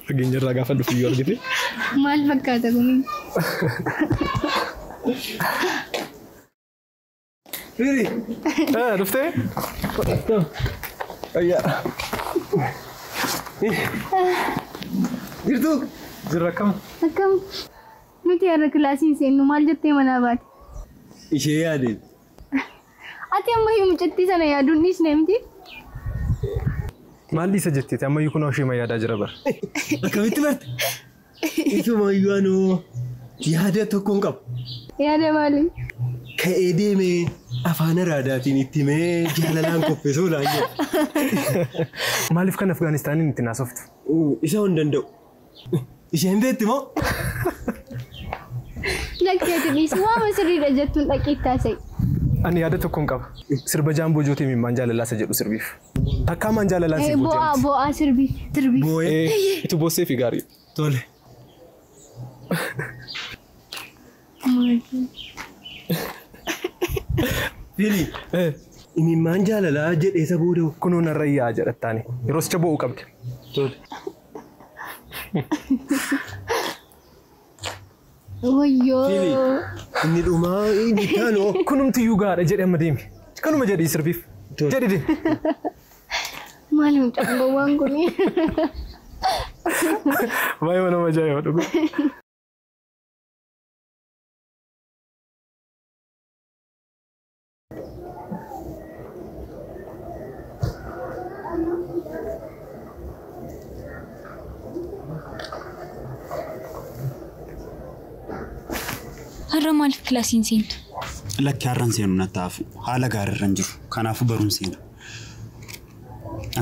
Fageenya irraa gaafa dhufu yoo argite. Maal fakkaata kuni? Riri. Dhuftee? Ayyaa. Jirtu? Jirra akkam? Akkam? Nuti har'a kilaasiin seennu maal jettee manaa baate? Ishee yaadeen. Ati amma himu jettee sana yaaduun dhiisne miti? Maal dhiisa jetteeti? Ammayyuu kun ishee yaadaa jira bara. Akkamitti barte? Isumayyuu anuu yaada tokkoon qaba. Yaada maali? Ka'ee deemee afaan araadaatiin itti himee jaalalaan qopheessuu laan jedhu. Maaliif kan Afgaanistaaniin itti naasoftu? Isa hin danda'u. Isheen beekti moo? Lakkeetti dhiisu waama sirriidha jettuun dhaqiittaa se'i. Ani yaada tokkoon qaba. Sirba jaamboo jootee mimmaan jaalalaa isa jedhu sirbiif. Takkaa maan jaalalaa si gootee? Bo'aa sirbiif. Boo'ee itti boossee fi gaarii. Tole. Fili. Mimmaan jaalalaa jedhee isa booda'u. Kunoo narra iyyaa jedhattaani. Yeroo sicha bo'uu qabdi. Tole. Wayyoo. Inni dhumaa inni kaanoo. Kunumti iyyuu gaadha jedhee amma deemi. Kanuma jedhii sirbiif. Jedhi deemi. Maali mucaan waan kuni? Baay'ee nama ajaa'iba dhugu. Har'a maaliif kilaasiin seentu? Lakki har'aan seenu nattaafu haala gaariirra jiru. Kanaafuu baruun seena.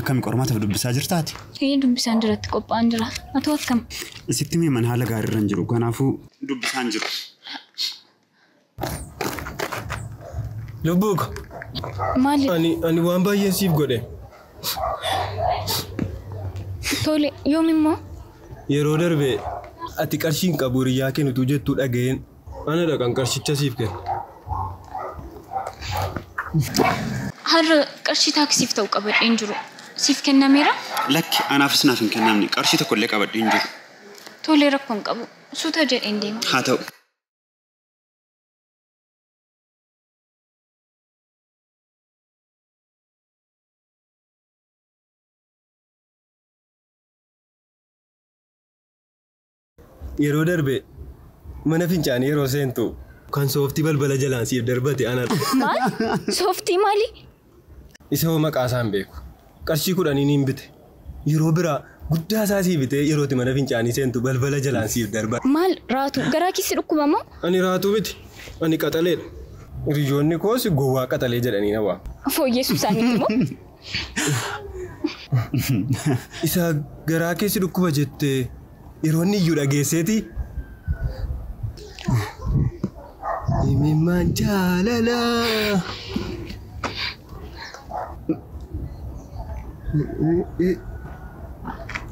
Akkami qormaataaf dubbisaa jirtaati? Dubbisaan jiratti qophaa'an jira. Ati akkam? Isitti miiman haala gaariirra jiru. Kanaafuu dubbisaan jiru. Lubbuuko. Maali? Ani waan baay'een siif godhe. Tole, yoomimmoo? Yeroo darbe ati qarshiin qabu hiriyaa kennitu jettuu dhaga'een ana dhaqan qarshicha siif kenna. Har'a qarshii taaksiif ta'u qabadheen jiru. Siif kennameera? Lakki anaafis naaf hin kennamne qarshii tokkollee qabadheen jiru. Tole rakkoon qabu. Suuta jedheen deema. Haa ta'u. Yeroo darbe mana fincaanii yeroo seentu kan sooftii balbala jalaan siif darbate ana. Maal? Sooftii maali? Isa hoo maqaa isaan beeku. Qarshii 10 niin bite. Yeroo biraa guddaa isaa siif bite yerootti mana fincaanii seentu balbala jalaan siif darba. Maal raatu? Garaa keessi dhukkuma moo? Ani raatuu miti. Ani qaxaleedha. Hiriyoonni koos gowwaa qaxalee jedhanii na waamu. Fooyyeessuu isaaniiti moo? Isa garaa keessi dhukkuba jettee yeroo inni iyyuu dhageesseeti. Mimmaan jaalalaa.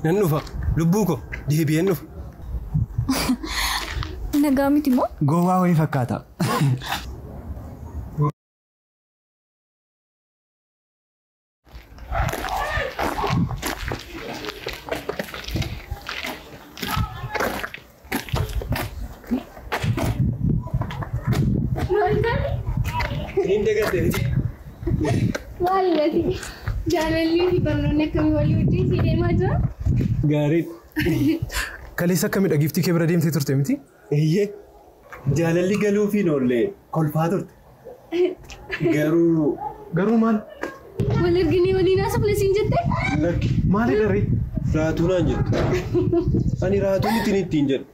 Nan dhufa. Lubbuu ko deebi'een dhufa. Nagaa miti moo? Gowwaa wayii fakkaata. Maali jaalalli fi barnoonni akkamii walii wajjin si deemaa jira? Gaarii. Kaleessa akkamidha giiftii kee bira deemtee turte miti? Eeyyee. Jaalalli galuu fi noollee kolfaa turte. Garuu maal? Wal arginee waliin haasofne siin jettee? Maali daree? Raatuu naan jettu. Ani raatuu ittiin ittiin jedhu.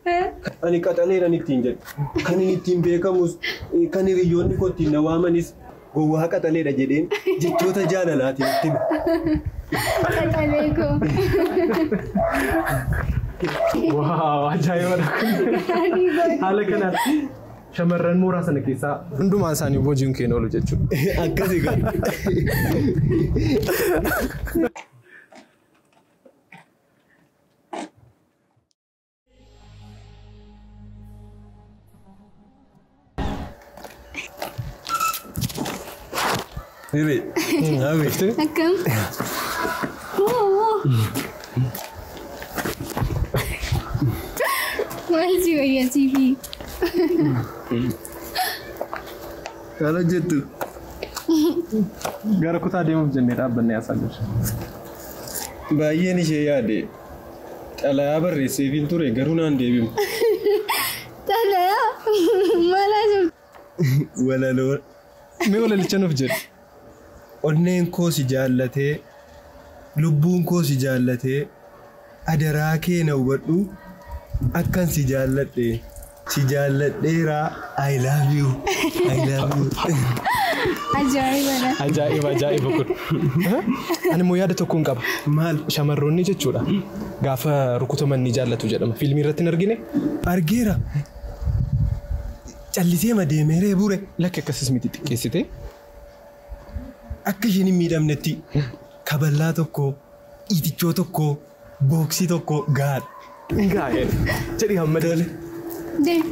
Ani qaxaleedhaan ittiin jedhu. Kan inni ittiin beekamus kan hiriyoonni koo ittiin na waamanis gowwaa qaxaleedha jedheen jechoota jaalalaatiin ittiin. Qaxalee koo. Waaw, ajaa'ibadha kun. Haala kanaatti shamarran mooraa sana keessaa hundumaa isaanii hojiin keenya oolu jechuudha. Akkasii galu. Bibi, akkam? Maal si fayyasiifi? Kana jettu. Gara kutaa deemuuf jennee dhaabbannee asaallee. Baay'een ishee yaade. Xalayaa barreesseefiin ture garuu naan deebimu. Xalayaa? Maalaa jirtu? Walaloo. Mee walalicha nuuf jedhu. Onneen koo si jaallatee, lubbuun koo si jaallatee, adaraa kee na hubadhu, akkan si jaalladhe, si jaalladheeraa, I love you, I love you. Ajaa'ibadha. Ajaa'iba kun. Ani immoo yaada tokkoon qaba. Maal? Shamarroonni jechuudha. Gaafa rukutaman ni jaallatu jedhama. Fiilmii irratti hin argine? Argeera. Callisee madeemeree bure. Lakki akkasis miti xiqqeessite. Akka isheen hin miidhamnetti kaballaa tokko, itichoo tokko, booksii tokko gaadha. Gaa'e. Jedhi hamma dale. Deem.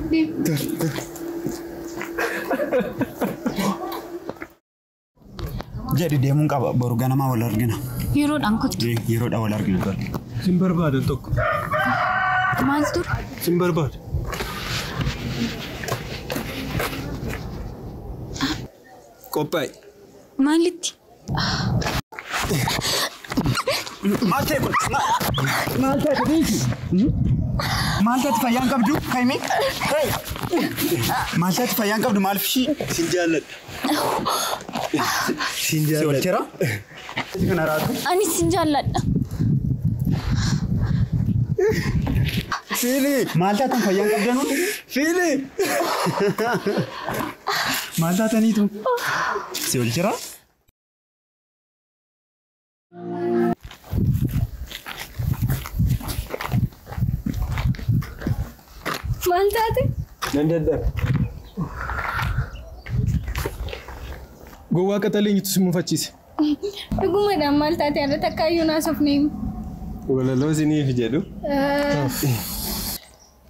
Jedhi deemuun qaba boru ganamaa wal argina. Yeroodhaan kutti. Yeroodhaan wal argina. Sin barbaadan tokko. Maal dur? Sin barbaada. Qophaa'i. Maalitti? Maal ta'e kun? Maal ta'e kun? Maal ta'e fayyaan qabdu? Kaimee? Maal ta'e fayyaan qabdu maal fishii? Sin jaalladha. Sin Si jaalladha. olcheera? Kana raatu? Ani sin jaalladha. Fiili. Maal ta'e fayyaan qabdanu? Fiili. Maal ta'aniitu? Si olcheera? Maal taate? Nan dadhabe. Gowwaa qaxaleenyitu si mufachiise. Dhugumadhaan maal taate irratti akka iyyuu naasofne himu. Walaloo isiniif jedhu.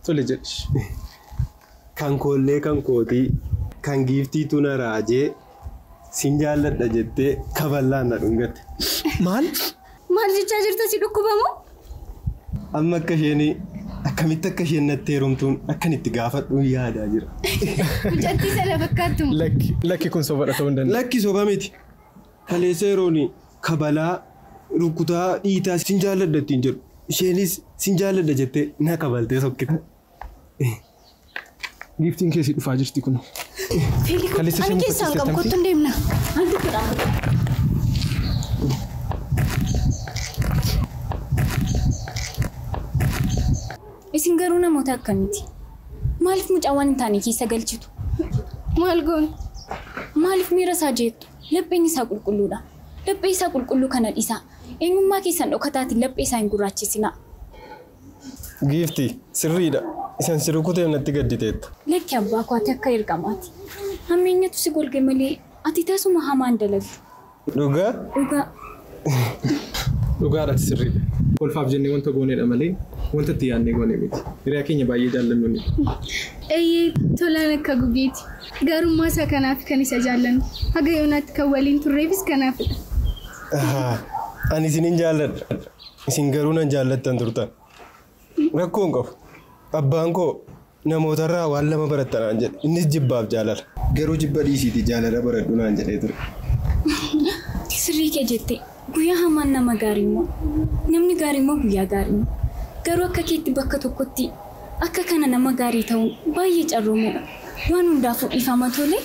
Tole jedhi. Kan koollee kan kootii, kan giiftiitu na raajee, sin jaalladha jettee kaballaan na dhungatte. Maal? Maal jechaa jirta si dhukkubamu? Amma akka isheen akkamitti akka isheen natti heerumtuun akkan itti gaafadhuun yaadaa jira. Mucattii sana fakkaattu. Lakki kun sobadha ta'uu hin danda'u. Lakki soba miti. Kaleessa yeroon kabalaa rukutaa dhiitaa sin jaalladha ittiin jedhu. Isheenis sin jaalladha jettee na kabaltee sokkite. Giiftiin keessi dhufaa jirti kun. Kaleessa Ani keessaan qabu kottu hin deemna. Isin garuu namoota akkamiiti? Maaliif mucaawwan hin taane keessa galchitu? Maal goon? Maaliif miira isaa jeettu? Lapheen isaa qulqulluudha. Laphee isaa qulqulluu kana dhiisaa. Eenyummaa keessan dhokataatiin laphee isaa hin gurraachisinaa. Giifti sirriidha. Isan si rukuteef natti gadditeetta. Lakki abbaa koo ati akka ergamaati. Hammeenyatu si golge malee ati tasuma hamaan dalagdu. Dhugaa? Dhugaa. Dhugaadhaati sirriidha. Kolfaaf jennee wanta gooneedha malee wanta itti yaadnee goone miti. Hiriyaa keenya baay'ee jaallannu ni. Eeyyee tolaan akka gugeeti. Garummaa isaa kanaaf kan isa jaallannu. Haga yoonaatti kan waliin turreefis kanaafidha. Ani isinin jaalladha. Isin garuu nan jaallattan turtan. Rakkoon qabu. Abbaan koo namootarraa waan lama barattanaan jedhe. Innis jibbaaf jaalala. Garuu jibba dhiisiiti jaalala baradhu naan jedhee ture. Sirrii kee jettee guyyaa hamaan nama gaarii immoo namni gaarii immoo guyyaa gaarii immoo garuu akka keetti bakka tokkotti akka kana nama gaarii ta'uun baay'ee carroomeedha. Waan hundaafuu dhiifama tole.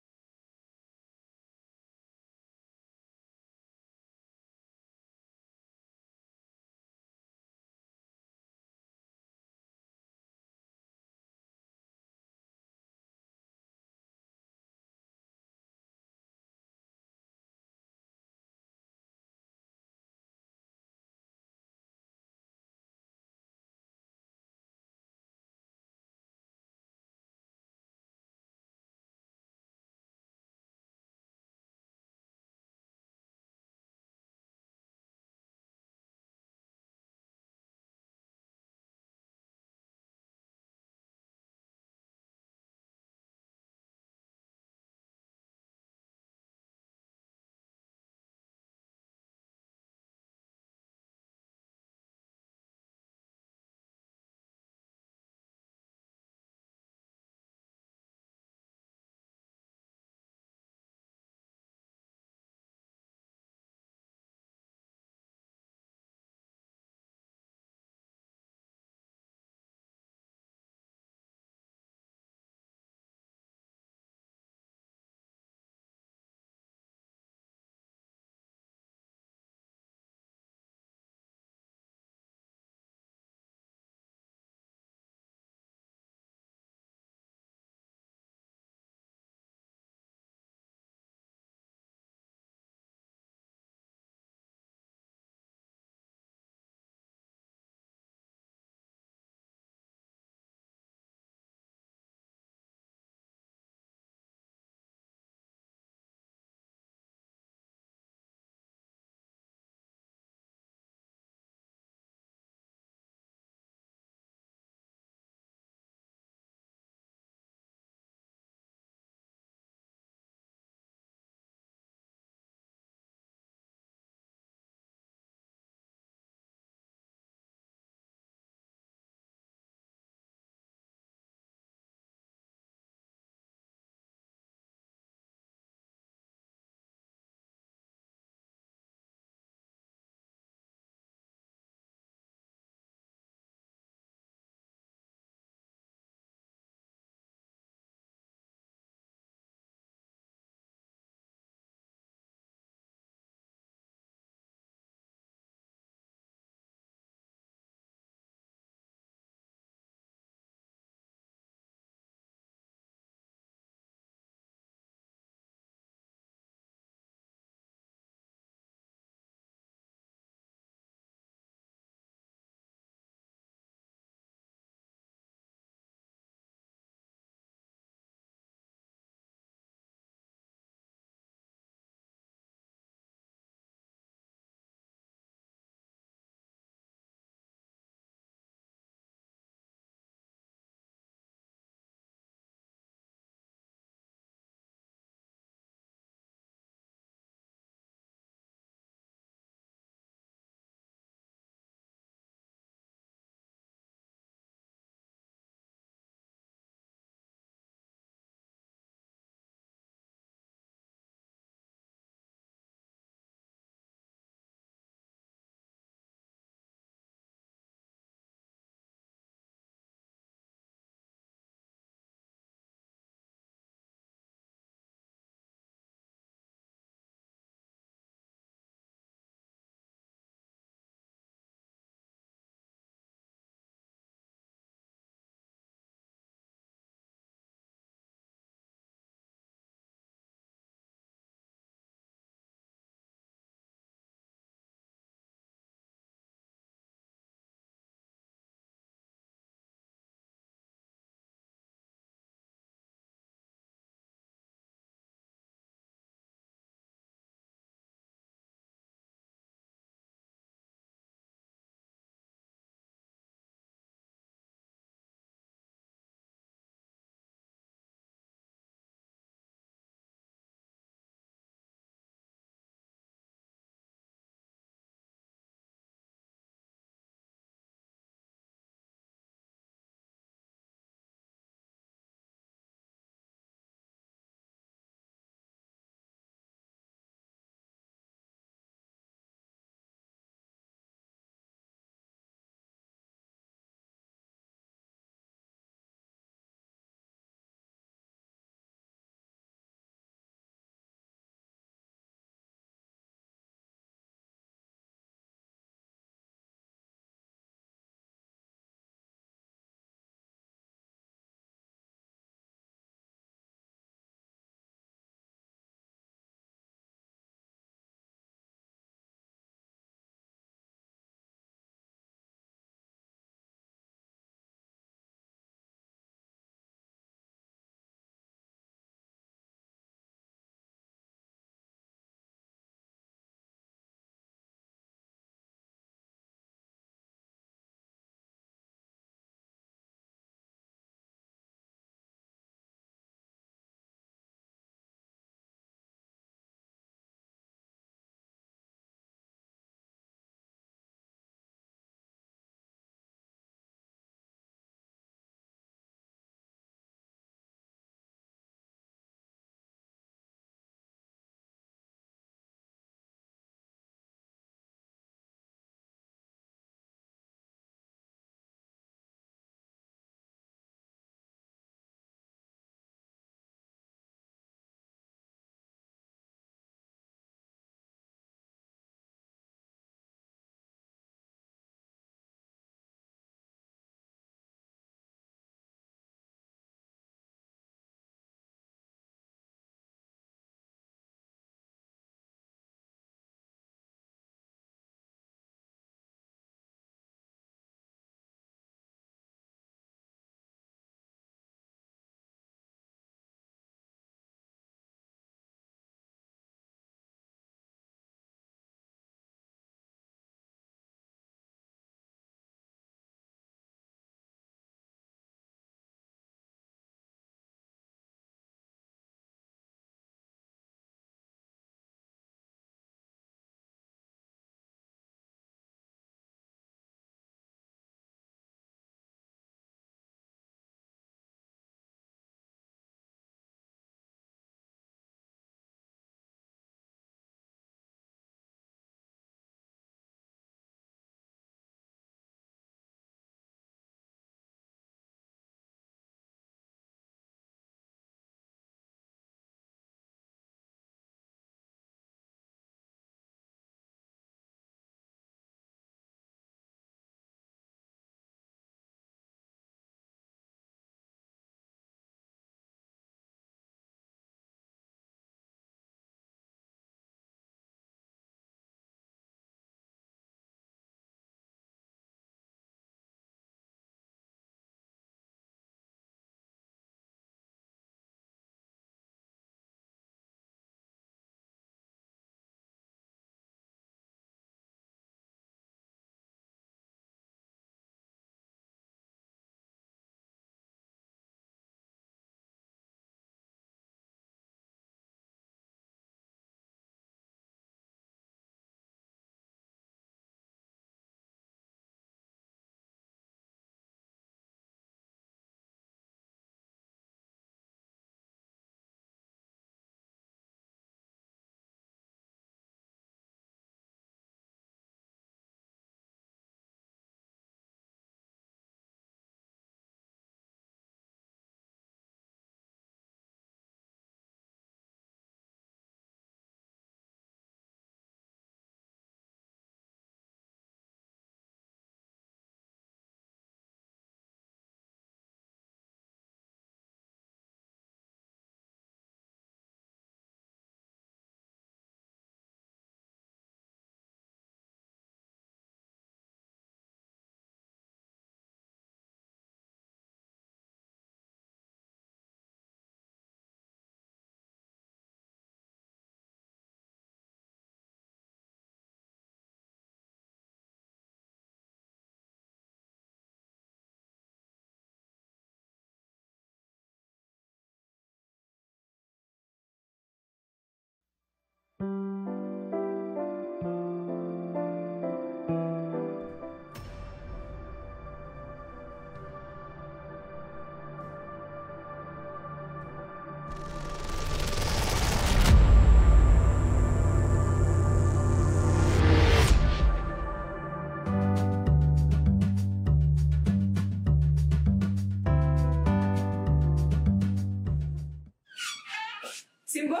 Simbo?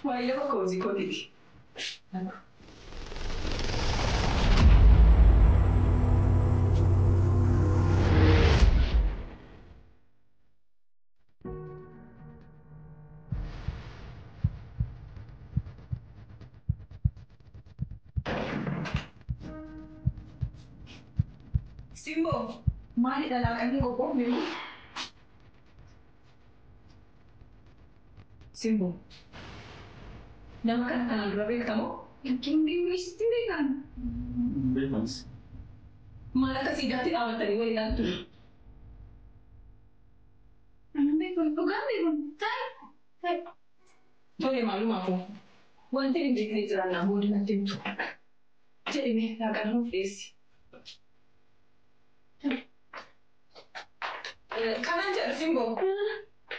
Why you così così? Simbo, mali dalakan ko po, Mary. Simbo. Nama kan grabe kamu? Hindi kan? Bemas. Malah kasi dati awal tadi wali lang tu. Ano ba yun? Bukan ba yun? Tay! Boleh maklum aku. Wanti rin dikit ito na huli natin ito. Jadi may nakan face. Kanan jar Simbo.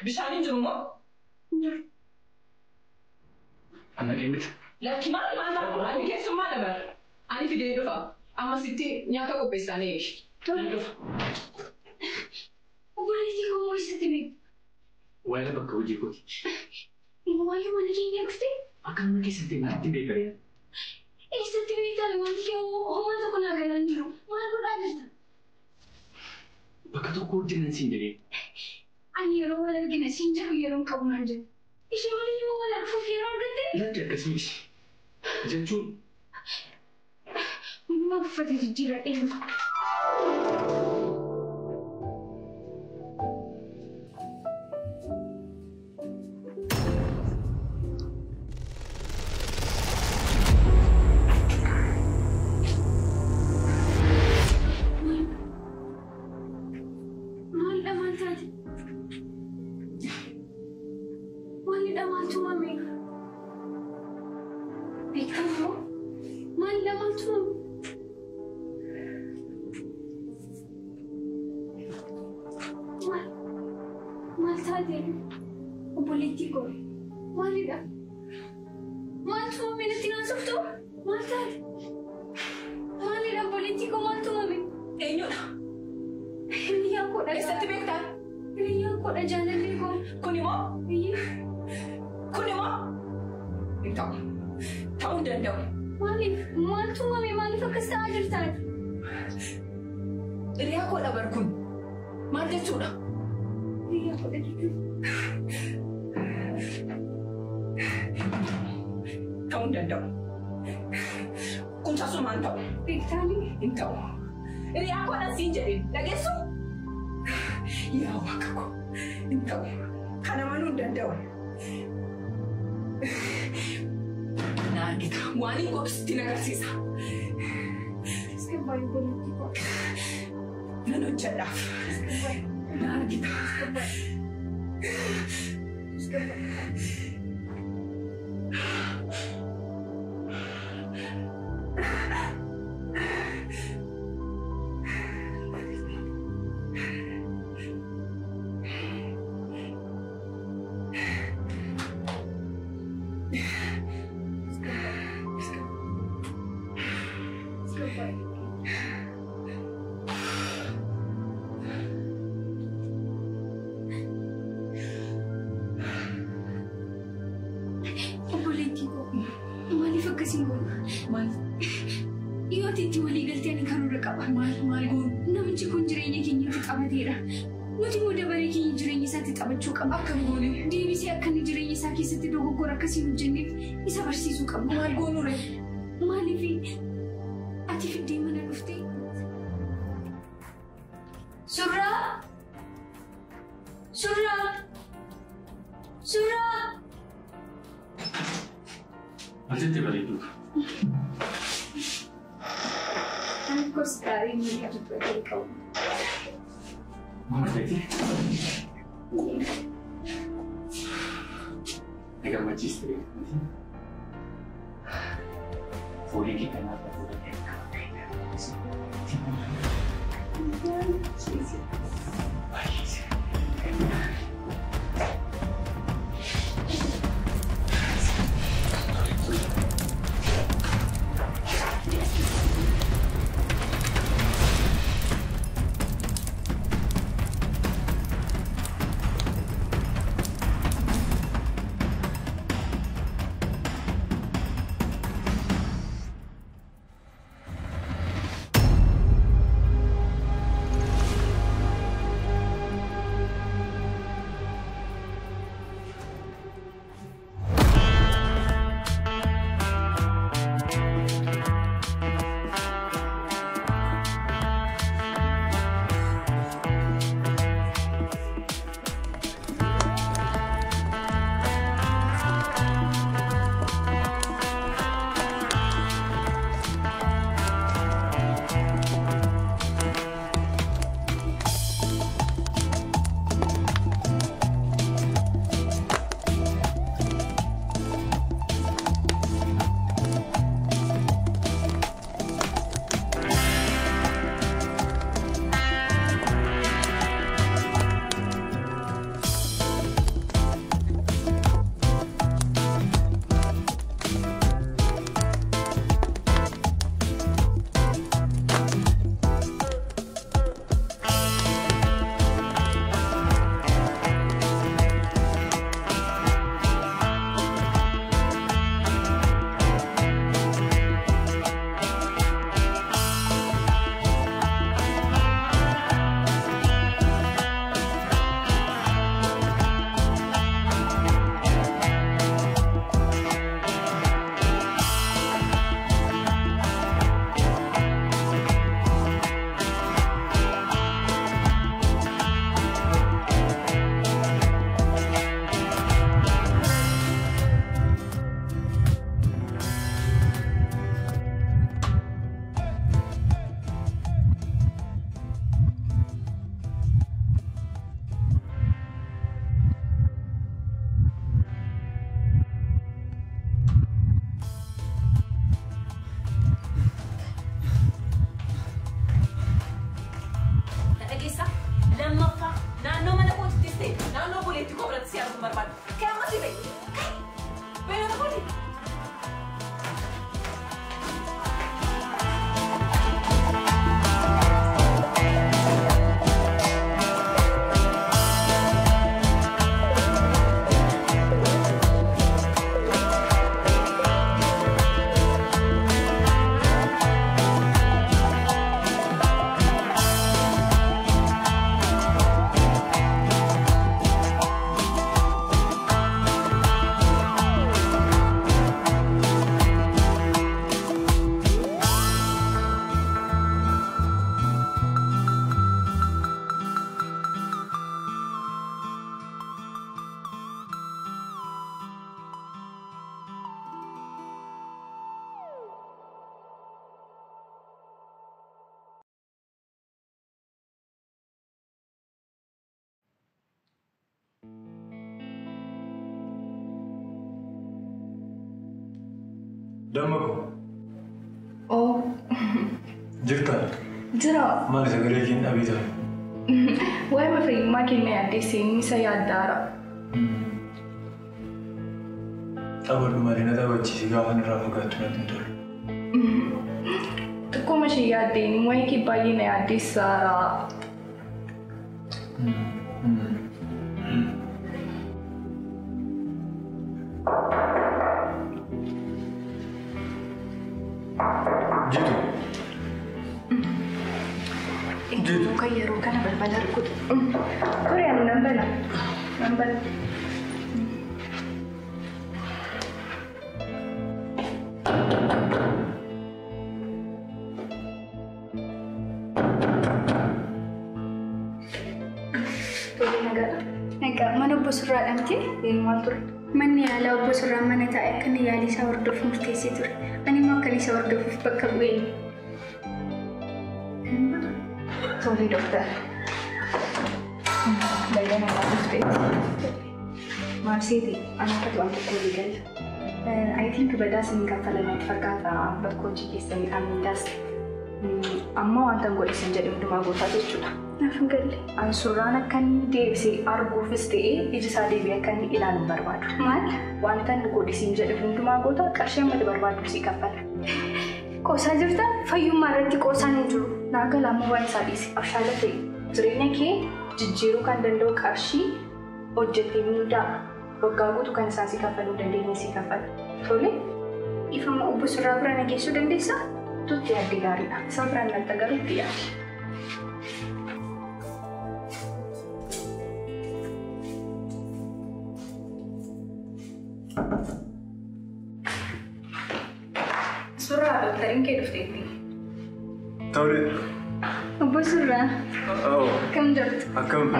Bishanin juru mo? Anak ini. Laki mana? Ani kesu mana bar? Ani video itu fa. Ama siti nyata ko pesta ne. Boleh sih kamu bisa tiba. Wala baka uji ko. Ibu ayo mana ni next day? Akan mungkin sentimen tiba kaya. Isa tiba itu lagi kau orang tu kena galan dulu. Mana tu dah ada. Baka to ko din sindiri. Ani orang lagi nak sinjau yang kau nanti. Isya mana ni orang nak fikirkan kita? Nanti kasi. Jancu. Ma fate di girare. Politico. Malida. Mantu mami na tinasok to? Maltad. Malida politico mantu mami. Enyo. Hindi ako na. Esta tibekta. Hindi ako na dyan na ko. Kuni mo? Iya. Kuni mo? Ikaw. Taon din daw. Malif. Mantu mami. Malif ako sa ajar tad. Iri ako na barkun. Mati sudah. Hindi ako na dito. Taon din daw. Kung sa sumantaw. Pigtani. Ikaw. Iri ako na sinjarin. Lageso. Ihawak ako. Ikaw. Kanaman din daw. Nakita. Wani ko tinagasisa. Skabay politiko. Nanon siya lang. Nakita. Skabay. Namichi kun jireenya keenyatti qabateedha. Nuti immoo dabaree keenya jireenya isaatti qabachuu qabna. Akkam goone? Deebisee akka inni jireenya isaa keessatti dogoggora akkasii hojjenneef isa barsiisuu qabna. Maal goonure? Maaliif ati fiddee mana dhuftee? Surraa! Surraa! Surraa! Asitti bareedu. Kos gaarii miidha dubbachuu qabu. Mama Betty. Agak majis tadi. Boleh kita nak boleh kita. Damako. Oh. Jirta. Jira. Maal sagalee kee dhabiita? Waa'ee mafeeyyimaa keenya yaaddeessee isa yaaddaara. Taphattu malee na taphachiisi gaafa irraa fagaattu natti hin tolu. Xiqqooma ishee yaaddeen waa'ee kee baay'ee na yaaddeessaara. Jitu. Kan yeroo kana balbala rukutu. Ture anu nan bana. Nagaa mana obbo Surraa dhamte deemaa ture. Manni yaalaa obbo Surraa mana taa'e akka inni yaalii isaa hordofuuf murteessee ture. Ani immoo akka isa hordofuuf bakka bu'ee. Sorry, dokter. Baiklah, nak update. Marsiti, anak ketua aku legal. I think kepada sini kafalan fakata berkunci kisah amindas. Amma wanta gol isin jadi untuk magota jechuudha. Naafin galle. An suuraan akkan deebisee arguufis ta'ee iji isaa deebi'ee akka inni ilaaluun barbaadu. Maal? Wanta gol isin jedhu hundumaa goota qarshii amma barbaadu si kaffala. Qoosaa jirta fayyummaa irratti qoosaan hin jiru. Naaga lammuu waan isaa dhiise abshaala ta'e jireenya kee jijjiiruu kan danda'u qarshii hojjettee miindaa waggaa guutuu kan isaan si kaffaluu dandeenya si kaffala. Tole ifama obbo Surraa bira na geessuu dandeessaa? Tutti yaadde gaariidha. Isaan biraan nalta garuu itti yaadde. Surraa doktariin kee dhufteetti. Tole. Obbo Surraa. Akkam jirtu? Akkam.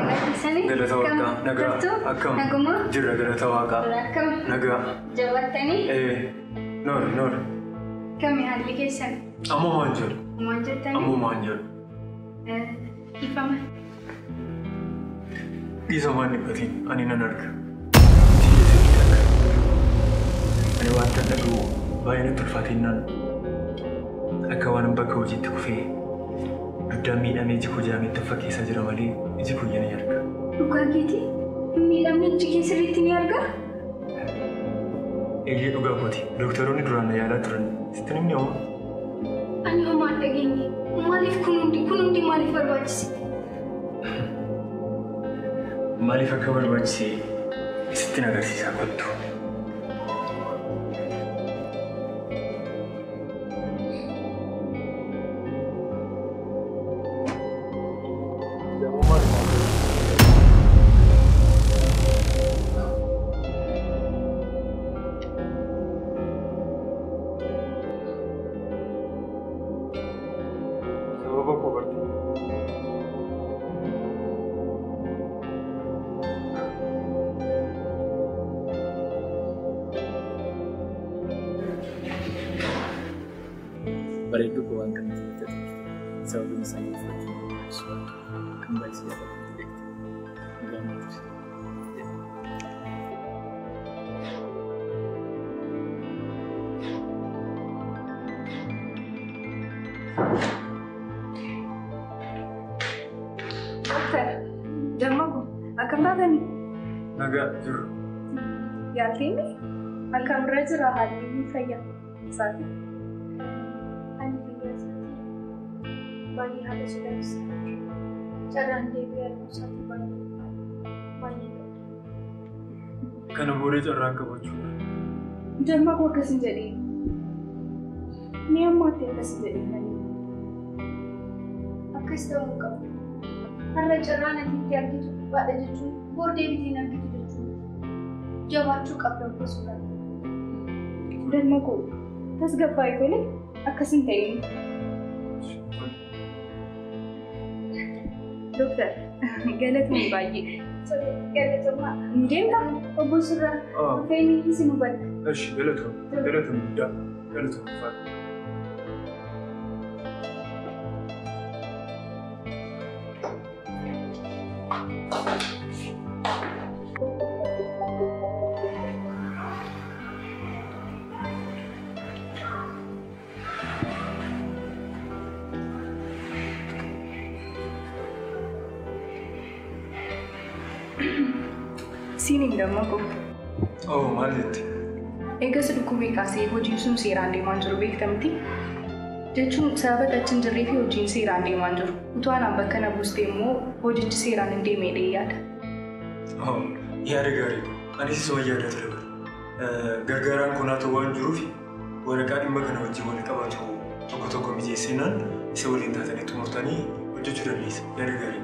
Galata Waaqaa. Nagaa. Akkam. Naguma. Jirra galata Waaqaa. Akkam. Nagaa. Jabaatanii? Noor. Kami haalli keessan? Amma maan jedhu. Maal jettanii? Amma maan jedhu. Ifama. Dhiisa maan dhibbatiin ani nan arga. Ani wanta dhaga'u baay'ee natti ulfaatinnaan akka waan bakka hojiitti kufee duddaan miidhamee iji koo jaamee taffa keessa jira malee iji koo ni arga. Dhugaa keeti? Miidhamni iji kee sirriitti ni argaa? Eeyyee dhugaa kooti. Doktoroonni duraan na yaalaa turan. Sitti nimni hoo? Ani homaa hin dhageenye. Maaliif kun hundi maaliif barbaachise? Maaliif akka barbaachise sittin agarsiisaa kottu. Bareedduu koo waan kana jettee turte sababiin isaa uffachuun kan baay'isee yaadamuu Dokter, Jammaku, akkam taatanii? Nagaa jiru. Yaaltiini? Akkamirra jira haalli fayyaa isaati? Baay'ee haala sodaachisa. Carraan deebi'ee arguusaatti baay'ee Kana boodee carraan qabachuudha. Jammaku akkas hin jedhiin. Ni ammaatti akkas hin jedhiin. Akkas ta'uu qabu. Har'a carraan ati itti argitu baadha jechuun boor deebitiin argitu jechuudha. Jabaachuu qabda akkasuma. Jammaku tasgabbaa'ii tole akkas hin ta'in. Dokter, galatoomii baay'ee. Galatoomaa. Deemta obbo Surraa. Dhufeenii isin hubadha. Eshi galatoomii guddaa. Galatoomii faana. Siiniin damma koo. Maal jetti? Eegas dhukkubee kaasee hojiin sun seeraan deemaa jiru beektamti. Jechuun sababa achi hin jirree fi hojiin seeraan deemaa jiru. Utuu anaan bakka na buustee immoo hojichi seeraan hin deemee yaada. Yaada gaarii. Anis isuma yaada ture. Gargaaraan kun haa ta'u waan jiruuf waraqaa dhimma kana wajjin wal qabatu tokko mijeessinaan isa waliin taatanii xumurtanii hojjechuu dandeessa. Yaada gaarii.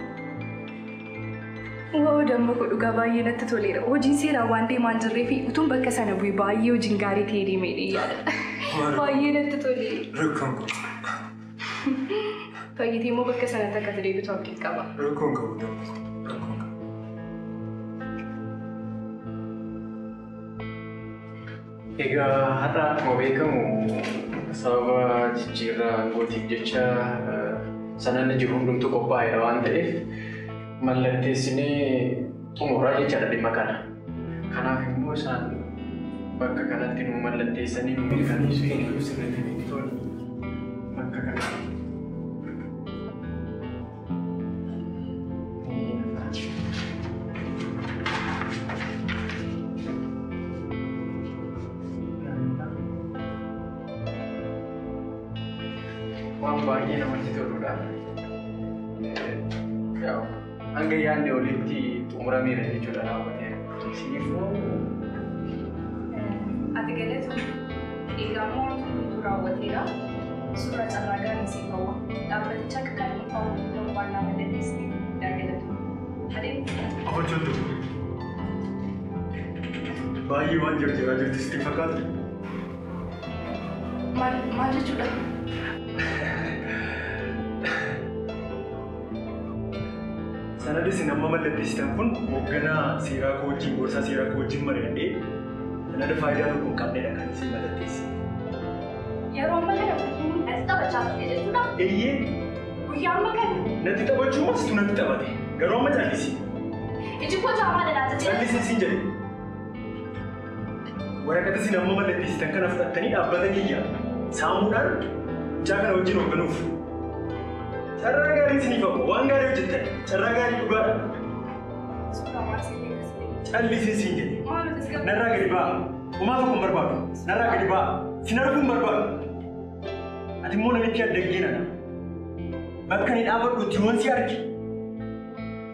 Damma koo dhugaa baay'ee natti toleera. Hojiin seeraan waan deemaa hin jirree fi utuun bakka sana bu'ee baay'ee hojiin gaarii ta'ee deemee yaada. Baay'ee natti tolee. Rakkoon qabu. Fayyitee immoo bakka sanatti akka deebitu abdii qaba. Rakkoon qabu damma. Rakkoon qabu. Egaa har'a akkuma beekamu sababa jijjiirraa aangootiif jecha sanaan jiru hundumtuu qophaa'eera waan ta'eef mallatteessinee xumuraa jechaadha dhimma kana. Kanaaf immoo isaan bakka kanatti nu mallatteessanii nu mirkaneessu hedduu sirriitti beektoonni bakka kanatti. Waan baay'ee namatti toludha. Hanga yaadne olitti xumurameera jechuudha raawwatee. Ati galatu egaa immoo raawwateera. Suuraa carraa gaarii siif hawwa. Dhaabbaticha akka kan hin fa'u ta'uu waan nama dandeessee galatu. Adeemu. Hojjetu. Baay'ee waan jajjabaa jirti sitti fakkaatu. Maal jechuudha? Sanadis nama mallatteessitan kun hoogganaa seeraa koo wajjin gorsaa seeraa koo wajjin mari'adhee sanada faayidaa tokko hin qabnedha kan isin mallatteessi. Yeroo amma kana natti taphachaa turte jechuudha? Eeyyee. Guyyaa amma kana? Natti taphachuu masitu natti taphate. Garuu amma callisi. Iji koo jaamaa dhalaa jechuudha? Callisi siin jedhe. Waraqata isin amma mallatteessitan kana fudhattanii dhaabbata kiyya saamuudhaan mucaa kana wajjin hoogganuuf. Carraa gaarii isiniif hafu waan gaarii hojjettan carraa gaarii dhugaadha. Callisii siin jedhe. Narraa gadi ba'a. Homaa tokko hin barbaadu. Narraa gadi ba'a. Sin arguu hin barbaadu. Ati immoo namichi addaggeenadha. Bakka ni dhaabadhu yoon si arge.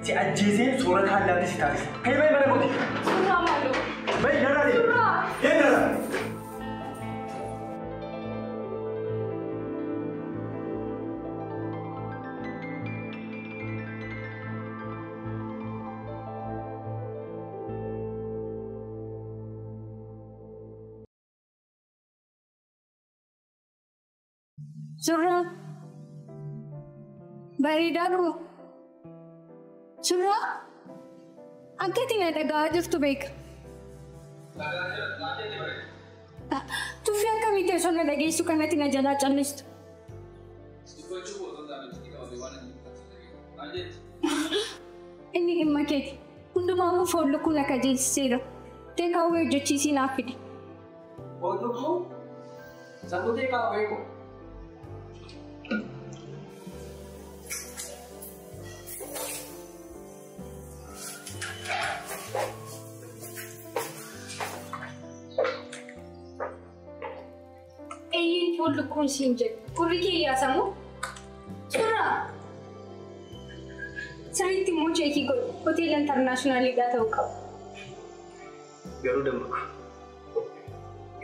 Si ajjeesee soorata hallaatti si taasisa. Ka'ii baay'ee mana kooti. Suuraa maaloo? Baay'ee narraa deema. Suuraa. Eenyarraa? Surah, bareedaadhu. Surah, akkatti na dhaga'aa jirtu beeka. Tuffii akkamitti osoo na dhageessu kanatti na jalaa callistu. Inni dhimma keeti. Hundumaafuu foolli kun akka jeessiseera. Teekaawwee hojjechiisii naaf fide. Foolli kun sammuu teekaawwee kun. Foolli kun siin jedhu. Gurri kee yaasamu. Suuraa. Sirriitti immoo cheekii godhu. Hoteela intarnaashinaaliidhaa ta'uu qabu. Garuu dammaqu.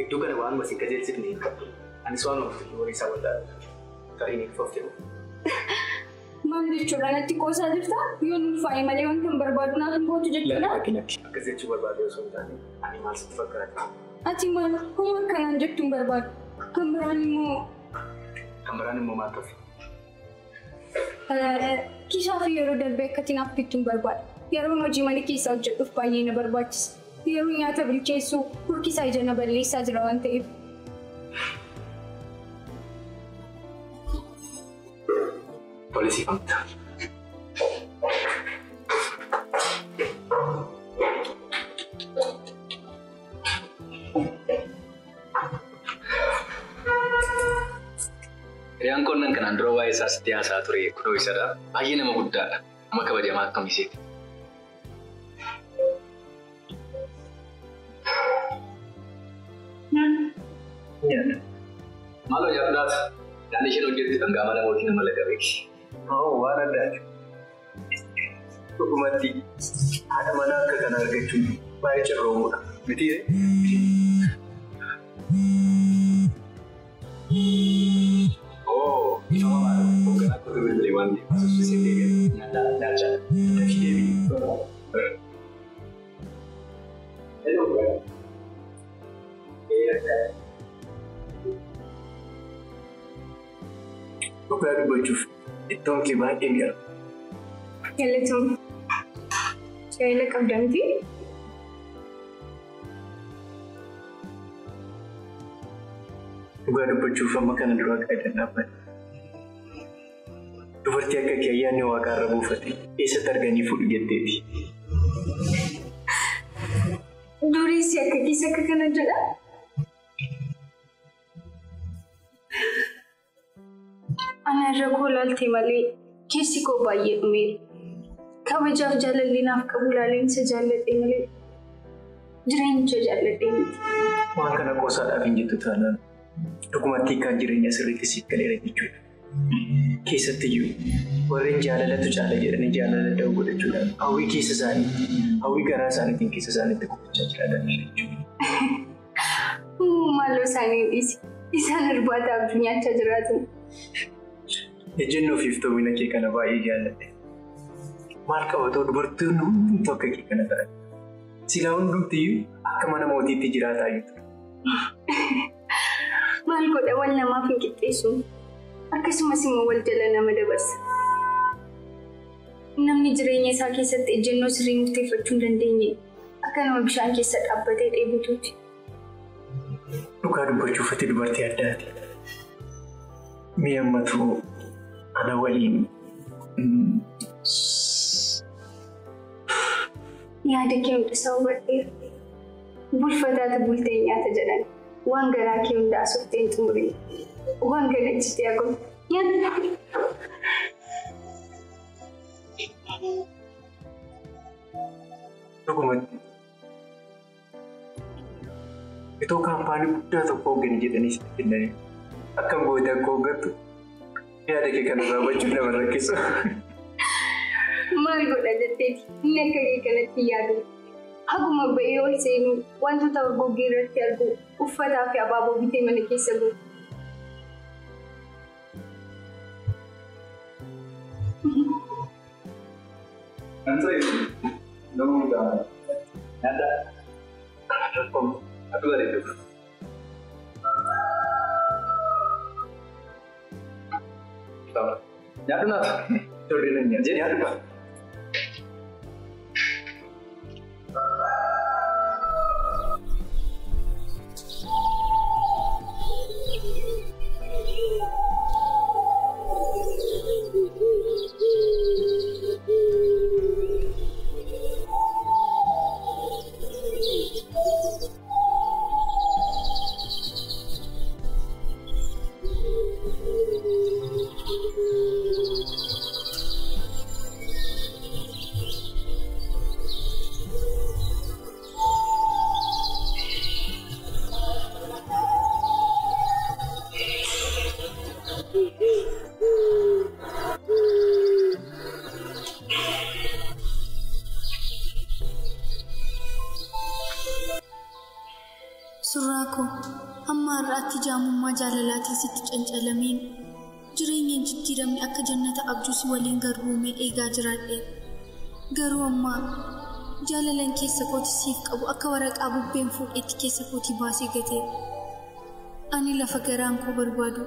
Iddoo kana waan masiin qajeelchifne hin qabu. Anis waan ofiif horii isaa waldaalu. Tarii ni kufafte moo? Maal jechuudha natti qoosaa jirtaa? Yoo nuuf faayee malee wanta hin barbaadu naaf hin gootu jechuudha? Akkas jechuu barbaade osoo hin taane ani maal sitti fakkaata? Ati maal homa akkanaan jettu hin barbaadu. Kan biraan immoo maal ta'u? Kiisaa fi yeroo darbee akkatti naaf bittu hin barbaadu. Yeroon hojii mana keessaa hojjedhuuf baay'ee na barbaachisa. Yeroo nyaata bilcheessu hurkisaa ija na balleessaa jira waan ta'eef. Poolisii famta. Riyaan qonnaan kanaan dura waa'ee isaas itti haasaa ture kunoo isadha. Baay'ee nama guddaadha. Nama kabajamaa akkamiseeti. Nyaata. Maaloo nyaataas kan isheen hojjetti dhangaa namootiin nama laga beeki. Waan addaati. Dhugumatti haadha manaa akka kana argachuun baay'ee carroomuudha. Miti sama maal hoogganaa akka birbilee waan deemaa isin deebi'an nyaachaa dafii deebii. Dhugaa dubbachuuf ittoon kee baay'ee mi'aawa. Galatoom. Shaayila qabdamti. Dhugaa dubbachuuf amma kana duraa qaadaan dhaabbata. Dubartii akka kee ayyaanni waaqaarra buufate eessatti arganii fuudhu jetteeti. Dureessi akka keessa akka kana jedha. Ana irra koo laaltee malee keessi koo baay'ee dhumeera. Kabajaaf jaalalli naaf qabu laaleensa jaalladhee malee jireenya jaalladhee miti. Waan kana qoosaadhaaf hin jettu taanaan dhugumatti kan jireenya sirriitti siif galeera jechuudha. Keessattiyyuu warreen jaalalatu caala jedhanii jaalala da'oo godhachuudhaan hawwii keessa isaanii hawwii garaa isaaniitiin keessa isaaniitti guddachaa jiraatan jechuudha. Maaloo isaanii dhiisi. Isaan irbaata abjuu nyaachaa jiraatu. Ejjennoo fi iftoomina kee kana baay'ee jaalladhe. Maal qabatoo dubartoonni hundi tokko kee kana ta'a. Silaa hundumtiyyuu akka mana mootiitti jiraataa jirtu. Maal godha wal namaaf hin qixxeessu. Akkasumas immoo wal jala nama dabarsa. Namni jireenya isaa keessatti ejjennoo sirrii murteeffachuu hin dandeenye akka nama bishaan keessa dhaabbatee dheebutuuti. Dhugaa dubbachuufatti dubartii addaati. Mee ammatu ana waliin yaada kee hunda isaa hubadheera. Bulfataatu bultee nyaata jedhan waan garaa kee hundaa softee hin xumurin waan gadachitee haguun nyaata. Dhugumatti itoo kaampaanii guddaa tokko hooggani jedhanii sitti kennanii akkam gootee akka hooggattu yaada kee kana raawwachuuf nama rakkisu. Maal godha jetteeti inni akka kee kanatti yaadu. Haguma ba'ee ol seenu wantoota goggee irratti argu uffataa fi abaaboo bitee mana keessa bu'u. Nyaata naaf. Jadi apa? Suuraa koo amma har'aatti jaamummaa jaalalaatiin sitti cancalameen jireenyaan jijjiiramne akka jannata abjuus waliin garbuumee eegaa jiraadhe. Garuu amma jaalalan keessa kooti siif qabu akka waraqaa bubbeen fuudheetti keessa kootii baasee gatee. Ani lafa garaan koo barbaadu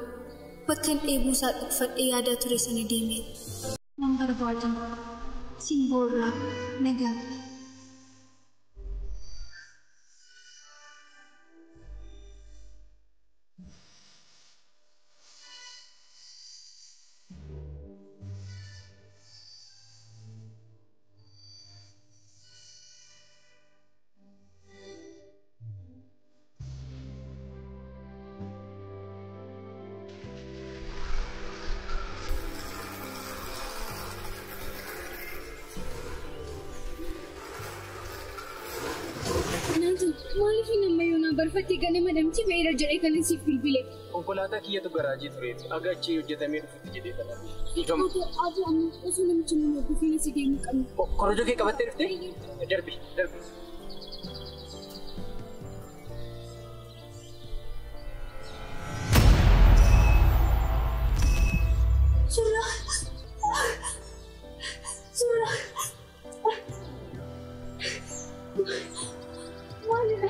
bakkan dheebuusaa dhugfadhee yaadaa ture sana deemee. Nan barbaada simboorraa nagaa. Qopheeffattee ganama namti beera jedhee kan siif bilbile. Konkolaataa kiyyatu garaajii tureeti. Aga achii hojjetamee dhufutti jedhee kana. Ati amma osoo namichi nama gufiina si deemu qabna. Korojoo kee qabattee dhuftee? Darbi. Surah. Mana?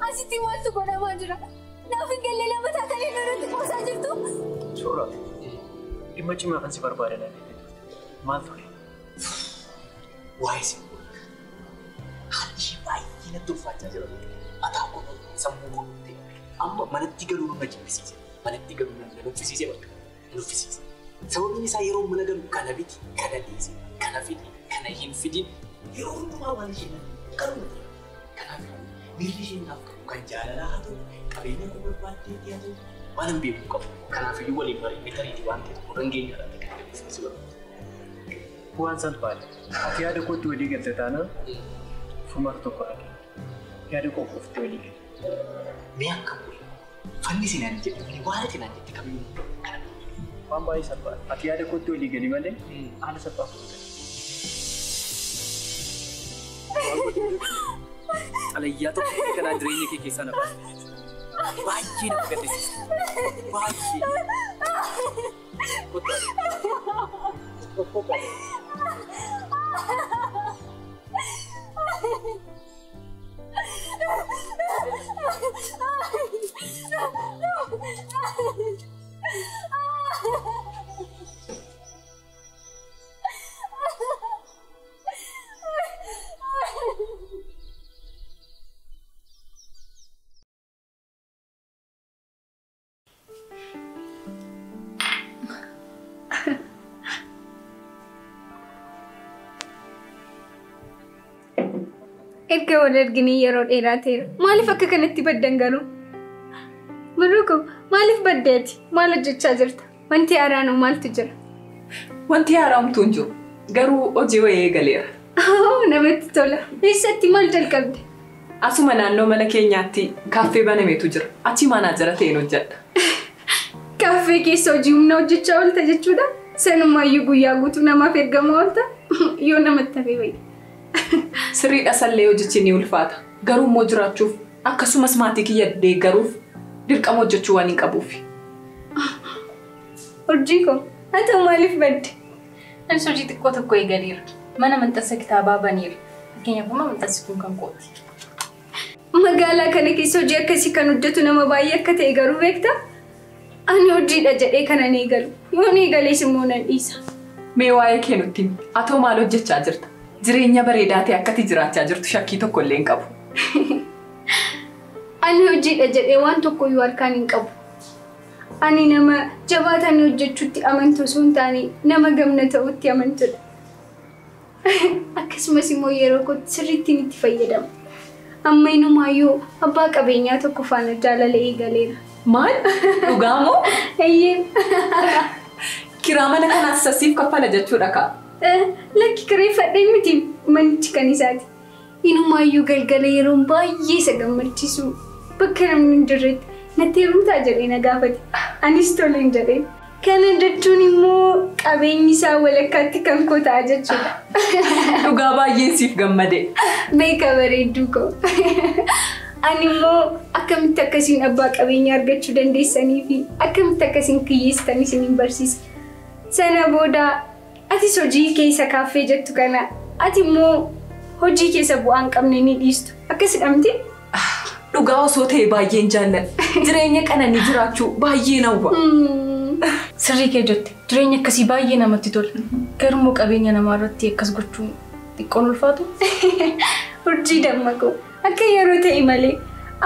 Asitti maaltu godhamaa jira? Naaf hin galle lama taakalee irratti qoosaa jirtu? Surra, dhimma cimaa kan si barbaadan maal ture? Waa'ee si haalli baay'ee natti ulfaachaa jira. Mataa koo sammuu koo ta'e amma manatti galuu nu jibbisiise. Manatti galuu nu nuffisiise bakka nuffisiise. Sababni isaa yeroo mana galu kana biti, kana dhiise, kana fidi, kana hin fidin yeroo hundumaa waan isheen qaruu kanaaf miirri isheen naaf qabu kan jaalalaa haa ta'u qabeenya koo barbaaddee dhiyaatu waan hin beeku qabu. Kanaafiyyuu waliin marii tariitii waan ta'eef qorran geenyaa irratti kan gaggeessu. Waan salphaadha. Ati yaada kootti walii galte taanaan furmaata tokko argina. Yaada koo qofti walii galte. Mee akka bu'e fanni sinaan jedhamanii waan ati naan jette kamiyyuu kana. Waan baay'ee salphaadha. Ati yaada kootti walii gali malee haala salphaa fuudhan. Alayyaa tokko kanaa jireenya kee keessaa na baase. Baay'ee na gaddisiisa. Baay'ee. Erga wal arginee yeroo dheeraa ta'eera. Maaliif akka kanatti baddan garuu? Baruuko maaliif baddeeti? Maal hojjechaa jirta? Wanti haaraan maaltu jira? Wanti haaraamtu hin jiru. Garuu hojii wayii eegaleera. Namatti tola. Eessatti maal jalqabde? Asuma naannoo mana keenyaatti kaaffee banameetu jira. Achi maanaajara ta'een hojjedha. Kaaffee keessa hojii humna hojjechaa oolta jechuudha? Sanumaayyuu guyyaa guutuu namaaf ergama oolta? Yoo namatti hafee wayii. Sirriidha sallee hojichi ni ulfaata. Garuu immoo jiraachuuf akkasumas maatii kiyya deeggaruuf dirqama hojjechuu waan hin qabuuf. Hojii koo ati maaliif badde? Anis hojii xiqqoo tokko eegaleera. Mana maxxansa kitaabaa baneera. Fakkeenyaaf amma maxxansi kun kan kooti. Magaalaa kana keessa hojii akkasii kan hojjetu nama baay'ee akka ta'e garuu beektaa? Ani hojiidha jedhee kana ni eegalu. Yoo ni eegalees immoo nan dhiisa. Mee waa'ee kee nutti himi. Atoo maal hojjechaa jirta? Jireenya bareedaa ta'e akkati jiraachaa jirtu shakkii tokko illee hin qabu. Ani hojiidha jedhee waan tokkoyyuu harkaan hin qabu. Ani nama jabaatanii hojjechuutti amantu osoo hin taane nama gamna ta'utti amantudha. Akkasumas immoo yeroo kootti sirriitti itti fayyadama. Amma inumaayyuu abbaa qabeenyaa tokko faana jaalala eegaleera. Maal? Dhugaa moo? Eeyyee. Kiraa mana kanaas sasiif kaffala jechuudha kaa? Lakki kireeffadhee miti manichi kan isaati. Inumaayyuu galgala yeroon baay'ee isa gammachiisu bakka namni hin jirretti natti heerumtaa jedhee na gaafate. Anis tole hin jedheen. Kana jechuun immoo qabeenyi isaa walakkaatti kan koo ta'a jechuudha. Dhugaa baay'een siif gammade. Beeka bareedduu koo. Ani immoo akkamitti akkasiin abbaa qabeenyaa argachuu dandeessanii fi akkamitti akkasiin kiyyeessitanii isiniin barsiisa. Sana booda atis hojii keessa kaaffee jettu kana ati immoo hojii keessa bu'aa hin qabne ni dhiistu. Akkasidha miti? Dhugaa osoo ta'e baay'een jaalladha. Jireenya qananii jiraachuu baay'ee na huba. Sirrii kee jette. Jireenya akkasii baay'ee namatti tola. Garuu qabeenya namaa irratti akkas gochuun xiqqoon ulfaatu. Hojii dammaqoo. Akka yeroo ta'e malee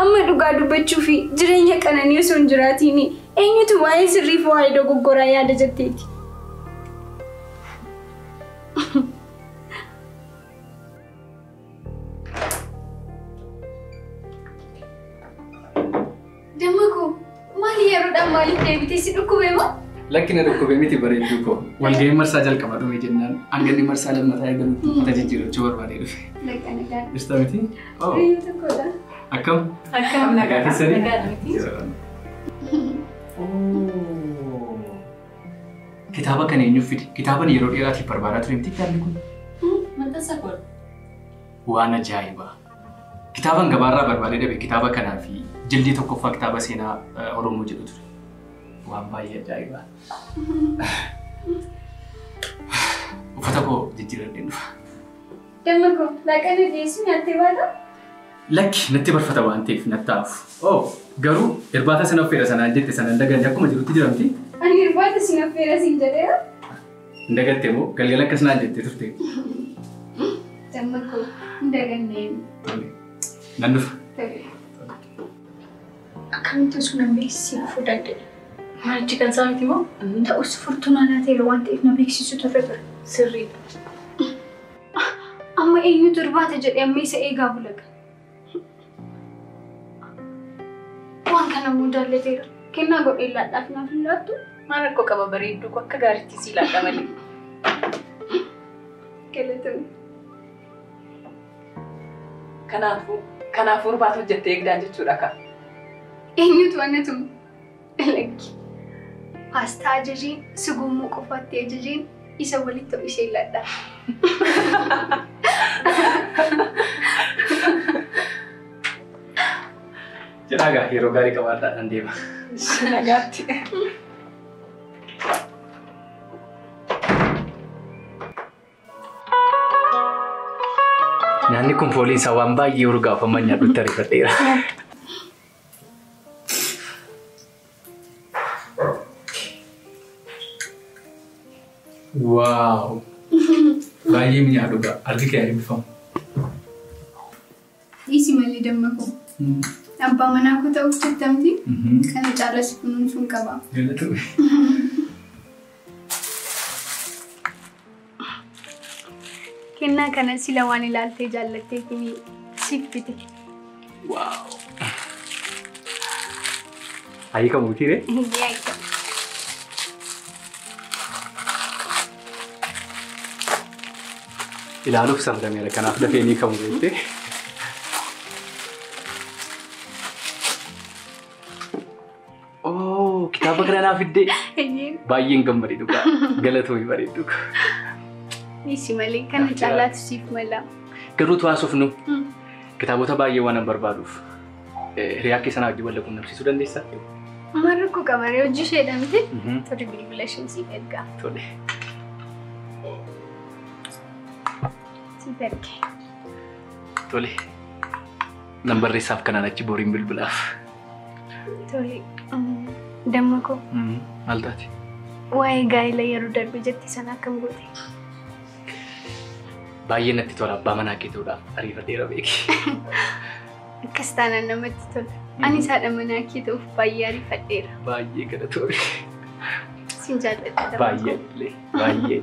amma dhugaa dubbachuu fi jireenya qananii osoo hin jiraatiin eenyutu waa'ee sirrii fi waa'ee dogoggoraa yaada jetteeti. Dammaqoo maali yeroodhaan maaliif deebitee si dhukkubee moo? Lakkina dhukkubee miti bareedduu koo. Walgahii marsaa jalqaba dhume jennaan hanganni marsaa lammataa eegaluutti uffata jijjiirachuu barbaadee dhufe. Dhirta miti? Akkam? Akkam nagaa keessanii? miti. Kitaaba kana eenyuuf fide? Kitaaba yeroo dheeraatiif barbaadaa ture miti kitaabni kun? Maxxansa godha. Waan ajaa'ibaa. Kitaaban gabaarraa barbaadee dhabe kitaaba kanaa fi jildii tokkoffaa kitaaba seenaa Oromoo jedhu ture. Waan baay'ee ajaa'ibaa. Uffata koo jijjiirradheen dhufa. Damma koo laaqana dhiyeessu nyaattee baata? Lakki natti barfata waan ta'eef natti haafu. Garuu irbaata sin affeera sanaan jette sanaan daganne akkuma jirutti jiramti. Ani irbaata sin affeera sin jedheera. Hin dagatte moo galgala akkas naan jettee turte. Damma koo hin dagannee. Nan dhufa. Akkamitti osoo nan beeksisee dhufuu danda'e? Maalichi kan isaa miti moo? Ta'us furtuunaa laateera waan ta'eef na beeksisu turre bira. Sirriidha. Amma eenyutu irbaata jedhee amma isa eegaa bulaga. Waan kana mudaalleteera. Kennaa godhee laadhaaf naaf hin laattu. Maal rakkoo qaba bareedduu koo akka gaariitti sii laadha malee. Galatoomi. Kanaafuu irbaata hojjettee eegdaa jechuudha ka. Eenyutu annatu lakki. Paastaa ajajeen sugummuu qofaatti ajajeen isa walitti ta'u ishee laadha. Jedhaa yeroo gaarii qabaadhaan deema. Nagaatti. Nyaanni kun fooliin isaa waan baay'ee urgaafaman nyaadhutti ariifadheera. Waaw! Baay'ee mi'aadhuudha. Argi kee ariifamu. Dhiisi malee damma koo. Abbaa manaa koo ta'uuf jettamti. Kana caalas kunuunsuun qaba. Galatoomi. Kennaa kana sila waan ilaaltee jaallattee fi siif bite. Waaw! Ayii kan buutiire? Ilaaluuf samdameera kanaaf dafee ni kan buute. Kitaaba kana naaf iddee baay'een gammadee dhugaa galatoomi bareeddu. Dhiisi malee kana caalaatu siif mala. Garuu haasofnu kitaabota baay'ee waan an barbaaduuf hiriyaa keessanaa wajjin wal quunnamsiisuu dandeessaa? Maal rakkoo qabaree hojii isheedha miti? Tole bilbila isheen siif ergaa. Tole. Siif ergee. Tole. Nan barreessaaf kanaan achi boriin bilbilaaf. Tole. Damma koo. Maal taate? Waa'ee gaa'ela yeroo darbe jetti sana akkam goote? Baay'ee natti tola abbaa manaa kee ta'uudhaaf ariifadheera beeki. Akkas taanaan namatti tola. Anis haadha manaa kee ta'uuf baay'ee ariifadheera. Baay'ee galatoomi. Sin jaalladha. Baay'ee illee baay'ee.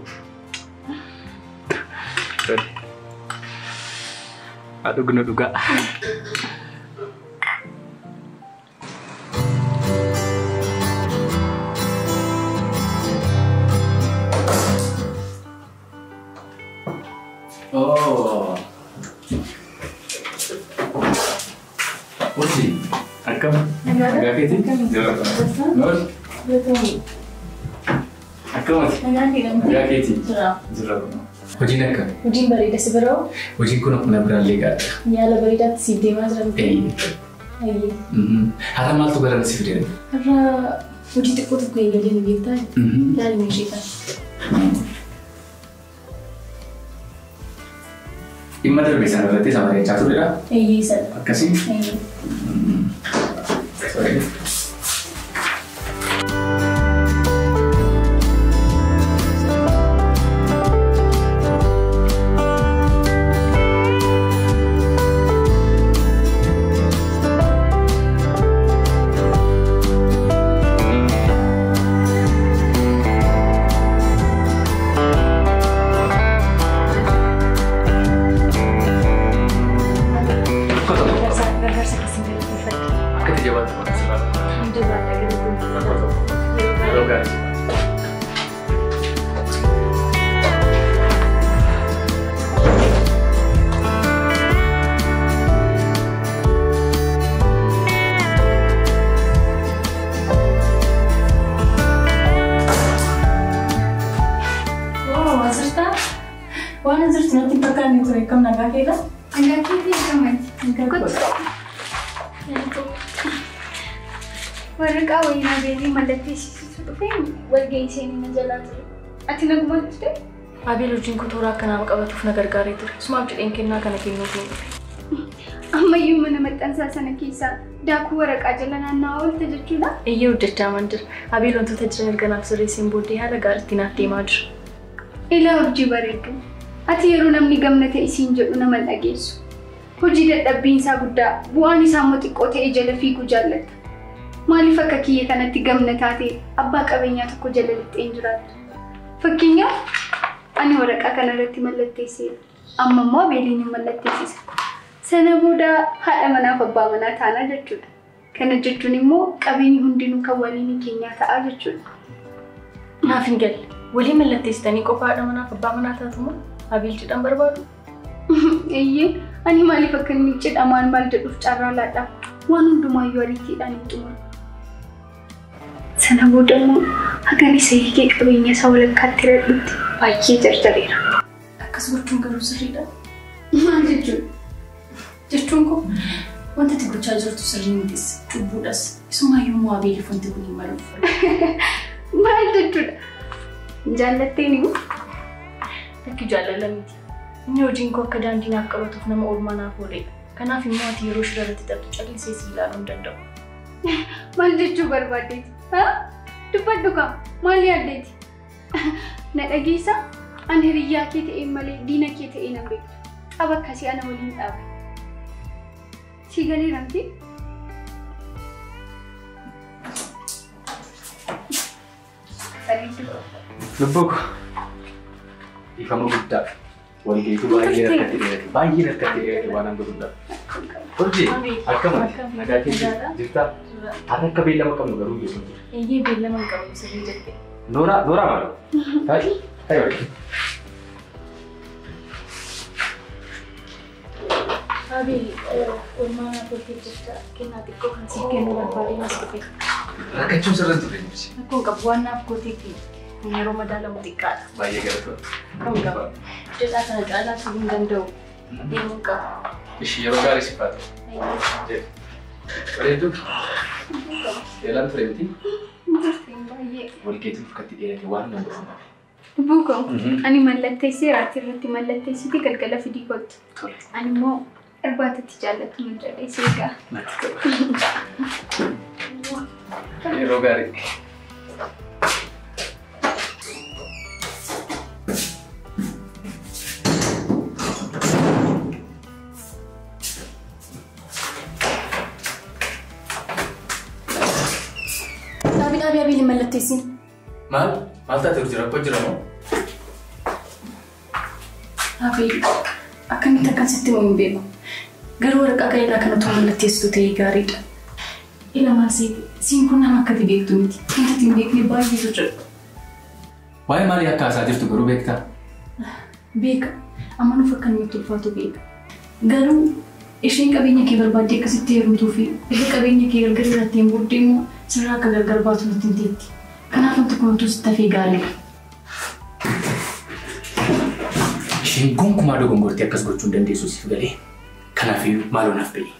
Tole. Haa dhugnu dhugaa. Osi, akkam? Nagaa keetii? Noor? Akkamati? Nagaa keetii? Jirra kun. Hojiin akkam? Hojiin bareeda si biroo? Hojiin kun akkuma biraallee gaadha. Yaala bareedaatti siif deemaa jiran. Har'a maaltu garan si fidee? Har'a hojii xiqqoo tokko eegalee nu beektaa? Yaali meeshee ta'a. Dhimma darbee sana irratti isa bareechaa turedha? Sana. Akkasii? Sorry. Hello guys. Akkami ture kam nagaa keedha? Nagaa keetii akkamitti? Waraqaa wayinaa beelii mallatteessisiisu dhufee walgahii seenii na jalaa ture. Ati nagumaan dhufte? Abeel wajjin kutuuraa akka nama qabatuuf na gargaaree ture. Sumaaf jedheen kennaa kana kennuuf ni dhufe. Ammayyuu mana maxxansaa sana keessaa daakuu waraqaa jala naanna'aa oolte jechuudha? Iyyee hojjechaa mandira. Abeel wantoota jiran erganaaf sirreessiin booddee haala gaariitti naaf deemaa jira. Ilaa hojii bareedu. Ati yeroo namni gamnate isiin jedhu nama dhageessu. Hojii dadhabbiinsaa guddaa bu'aan isaa immoo xiqqoo ta'ee jala fiiguu jaallatta. Maaliif akka kiyya kanatti gamnataa ta'e abbaa qabeenyaa tokko jala lixxeen jiraattu? Fakkeenyaaf ani waraqaa kanarratti mallatteesseera. Amma immoo Abeeliin hin mallatteessisa. Sana booda haadha manaaf abbaa manaa taanaa jechuudha. Kana jechuun immoo qabeenyi hundinuu kan waliin keenyaa ta'a jechuudha. Naaf hin galle. Walii mallatteessitanii qofa haadha manaaf abbaa manaa taatu moo Abeel cidhaan barbaadu? Iyyee ani maaliif akka inni cidhamaan maal jedhuuf carraa laadhaa? Waan hundumaayyuu ariitiidhaan hin xumuru. Sana booda immoo hagan isa hiikee qabeenya isaa walakkaatti radhutti baay'ee jarjareera. Akkas gochuun garuu sirriidha. Maal jechuudha? Jechuun koo wanta ati gochaa jirtu sirrii mitis cubbuudhas isumaayyuu immoo Abeeliif wanti kun hin maluuf. Maal jechuudha? Jaallatteen immoo? Bakki jaalala miti. Inni hojiin koo akka daandii naaf qabatuuf nama oolmaa naaf ooledha. Kanaaf immoo ati yeroo shira irratti taphattu callisee si ilaaluu hin danda'u. Maal jechuu barbaaddeeti? Dubbadhu kam? Maal yaaddeeti? Na dhageessaa? Ani hiriyyaa kee ta'een malee diina kee ta'ee nan beektu. Qaba akkasii ana waliin dhaabe. Si galeeramti? Lubbuk. Ifama guddaa. Walgeetu baay'ee rakkatti dheerate. Baay'ee rakkatti dheerate waan hanga guddaa. Hojii akkama nagaa keessa jirtaa? Har'a akka beellama qabnu garuu jechuun jira. Iyyee beellama hin qabu sirrii jettee. Nooraa maal? Taa'ii waliin. Abeel oolmaa toltee jecha kennaa xiqqoo kan siif kennu barbaadee nas dhufe. Rakkachuun sirriitti ture miti. Rakkoon qabu waan naaf gooteefi yeroo madaalamu xiqqaadha. Baay'ee galatoomi. Kam qaba. Jedhaa kana caalaa turuu hin danda'u. Deemuu qaba. Ishii yeroo gaarii si faatu. Bareedduu. Eelaan ture miti. Walgeetuun fakkatti dheerate waan nan godhamu. Buko, ani mallatteessee raatti irratti mallatteessiti galgala fidii kottu. Ani immoo irbaatatti jaallatu nu jedhee seegaa. Yeroo gaarii. Abeeliin mallatteessin. Maal taatee jira? Akkoo jira moo? Abeel akkamitti akkasitti moo hin beeku. Garuu waraqaa kanarraa kan otoo mallatteessitu ta'ee gaariidha. Ila maal siin kun nama akkati beektu miti. Wanta hin beekne baay'eetu jira. Waa'ee maalii akka haasaa jirtu garuu beektaa? Beeka. Amma nuuf akka namatti ulfaatu beeka. Garuu isheen qabeenya kee barbaaddee akkasitti heerumtuu fi ishee qabeenya kee gargar irratti hin booddee immoo sirraa akka gargar baatu nutti hin teetti. Kanaaf wanti kun utuu sitti hafee gaariidha. Isheen gonkumaa dogongortee akkas gochuu hin dandeessu siif galee. Kanaafiyyuu maaloo naaf ba'e.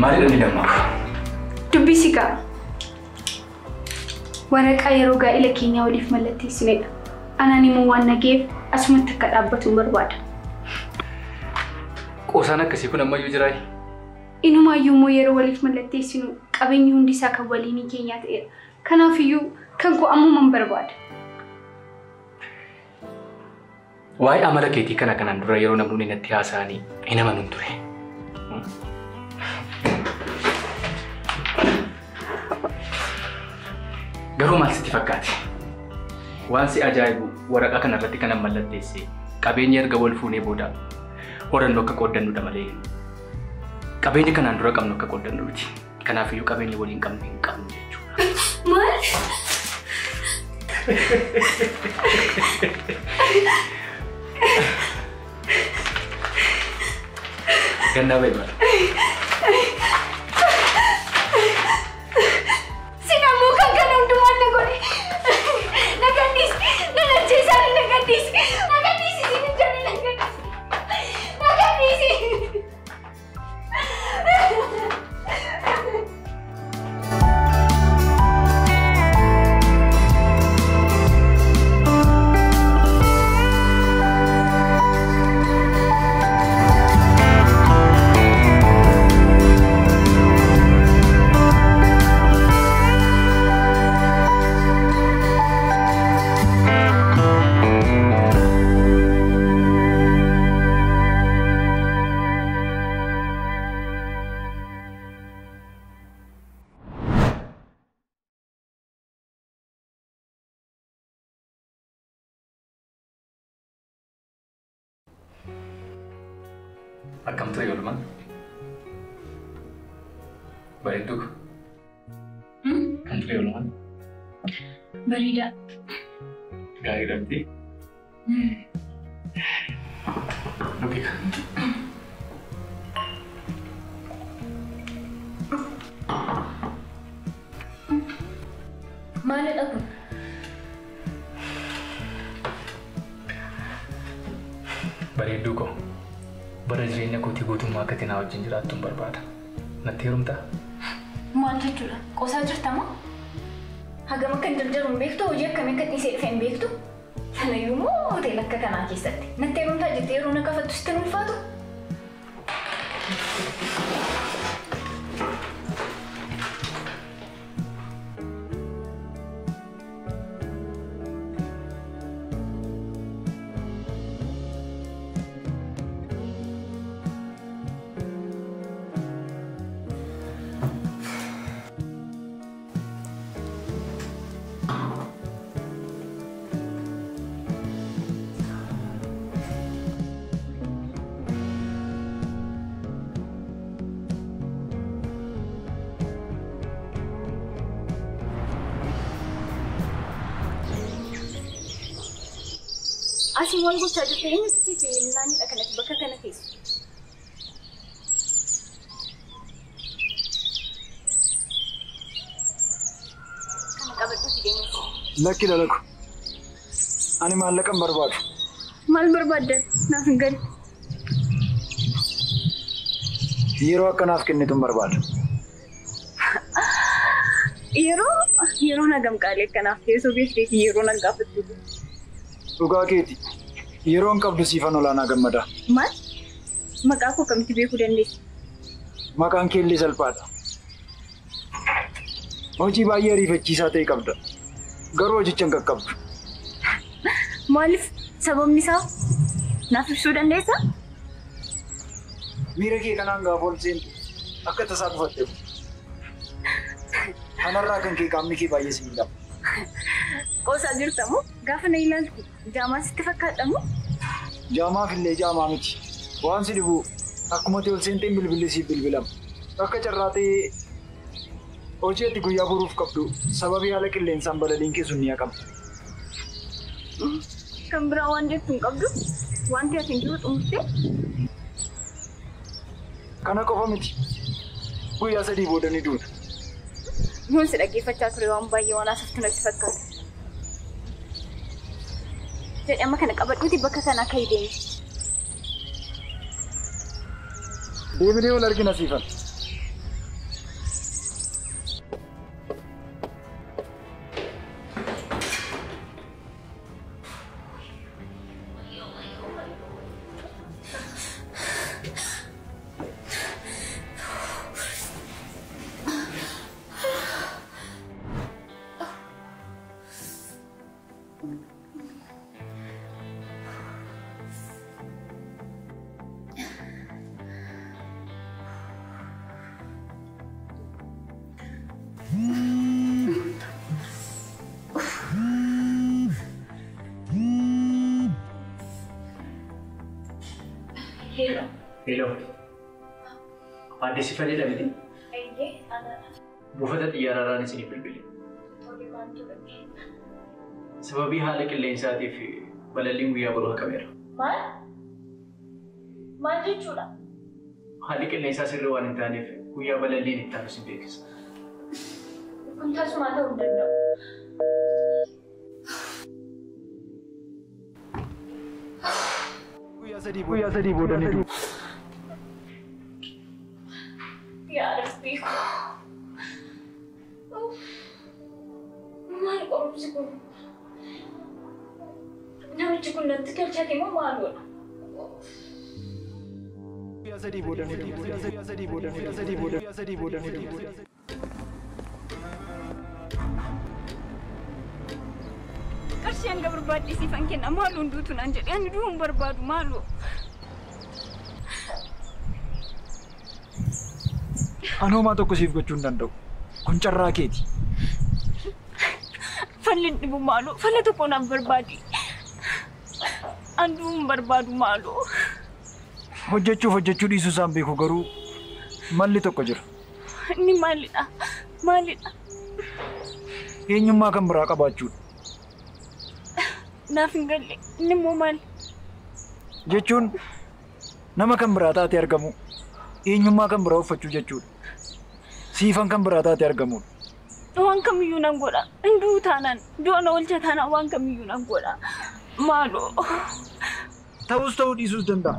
Maaliidha ni dammaqa? Dubbisi qaba. Waraqaa yeroo gaa'ila keenyaa waliif mallatteessinedha. Anaan immoo waan nageef asumatti akka dhaabbatu barbaada. Qoosaan akkasii kun ammayyuu jiraa? Inumaayyuu immoo yeroo waliif mallatteessinu qabeenyi hundi isaa kan waliinii keenyaa ta'edha. Kanaafiyyuu kan go'amuman barbaada. Waa'ee amala keetii kana kanaan dura yeroo namoonni natti haasa'anii hin amanuun ture. Garuu maal sitti fakkaate? Waan si ajaa'ibu waraqaa kanarratti kanan mallatteesse qabeenya erga wal fuunee booda horannoo akka qooddannuudha malee Qabeenya kanaan dura qabnu akka qoodannuuti. Kanaafiyyuu qabeenya waliin qabnu hin qabnu jechuudha. Maal? Gannaa ba'i mala. Sinamuu kan kana hundumaan na godhe. Na gadhiisi. Na najjeesaan na gadhiisi. Na gadhiisi isin jala na gadhiisi. Na gadhiisi. Akkam ture oolmaan? Bareedduu ko? Kan ture oolmaan? Bareeda. Gaarii dhabdee? Nuti kan. Maalidha kun? Bareedduu ko. Bara jireenya kootii guutummaa akka tinaa wajjin jiraattuun barbaada. Natti heerumtaa? Maal jechuudha? Qosaa jirta moo? Hagam akka hin dardaruun beektu hojii akkamii akka dhiisee dhufe hin beektu? Sanayyuu moo hoteela akka kanaa keessatti? Natti heerumtaa jettee yeroo na gafattu sitti hin ulfaatu? Asii wal gochaa jirtu eenyutu siif naannidha kanatti bakka kana keessa? Kana qabadhuuti deemuuti. Lakki dalagu. Ani maallaqan barbaadu. Maal barbaaddan? Naaf hin galu. Yeroo akkanaaf kennituun barbaada. Yeroo nagam qaalee akkanaaf teessoo beekteeti yeroo nan gaafattu. Dhugaa keeti. Yeroon qabdu siifan olaanaa gammada. Maal? Maqaa koo kamitti beekuu dandeessi? Maqaan kee illee salphaadha. Hojii baay'ee ariifachiisaa ta'e qabda. Garuu hojicha hin qaqqabdu. Maaliif? Sababni isaa? Naaf ibsuu dandeessaa? Miira kee kanaan gaafa ol seentu akka tasaa dhufatte. Kanarraa kan kee qaamni kee baay'ee si miidhama. Qosaa jirta moo? Gaafa na ilaaltu jaamaa sitti fakkaata moo? Jaamaaf illee jaamaa miti. Waan si dhibu akkuma ol seenteen bilbilli siif bilbilama. Akka carraa ta'ee hojii ati guyyaa boruuf qabdu sababii haala qilleensaan balaliin keessu ni haqama. Kan biraa waan jettu hin qabdu? Wanti ati hin jiru xumurtee? Kana qofa miti. Guyyaa 3 booda ni duuna. Yoon si dhaggeeffachaa ture waan baay'ee waan asaftu natti fakkaata. Jedhama kana qabadhuuti bakka kana akka deemi. Deebinee wal argina siifan. Aadde Sifalee dhabite. Ayyee ana. Buufata xiyyaararaan isinii bilbile. Tole maaltu dhaqee? Sababii haala qilleensaatiif balalliin guyyaa boruu haqameera. Maal? Maal jechuudha? Haalli qilleensaa sirrii waan hin taaneef guyyaa balalliin itti aanu isin beeksisa. Kun tasumaa ta'uu hin danda'u. Guyyaa sadii booda ni dhufu. Yaa Rabbii ko. Maal qorumsi kun? Namichi kun natti galchate moo maaloodha? Guyyaa sadii booda ni dhufu. Guyyaa sadii booda ni dhufu. Guyyaa sadii booda ni dhufu. Qarshii hanga barbaadisiifan kenna maaloo hunduutu naan jedhe ani du'uu hin barbaadu maaloo. Ani homaa tokko siif gochuu hin danda'u. Kun carraa keeti. Falli dhibu maaloo falla tokko naaf barbaadi. Ani du'uu hin barbaadu maaloo. Hojjechuu dhiisuu isaan beeku garuu malli tokko jira. Inni maalidha? Maalidha? Eenyummaa kan biraa qabaachuudha. Naaf hin galle inni immoo maali? Jechuun nama kan biraa taatee argamu eenyummaa kan biraa uffachuu jechuudha. Siifan kan biraa taatee argamudha. Waan kamiyyuu nan godha. Hinduu taanaan du'a na oolcha taanaan waan kamiyyuu nan godha. Maaloo. Ta'us ta'uu dhiisuus danda'a.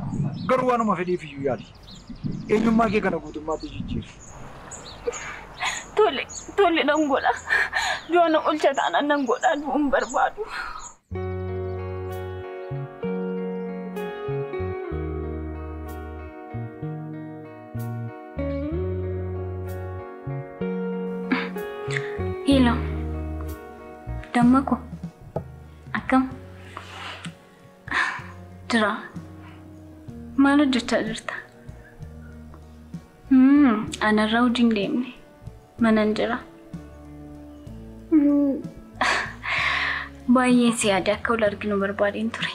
Garuu waanuma fedheef iyyuu yaali. Eenyummaa kee kana guutummaatti jijjiiri. Tole nan godha. Du'a na oolcha taanaan nan godha du'uu hin barbaadu. Hello. Dammaku. Akkam. Jira. Maal hojjechaa jirta? Anarraa hojiin deemne. Manan jira. Baay'ee si yaade akka wal arginu barbaadeen ture.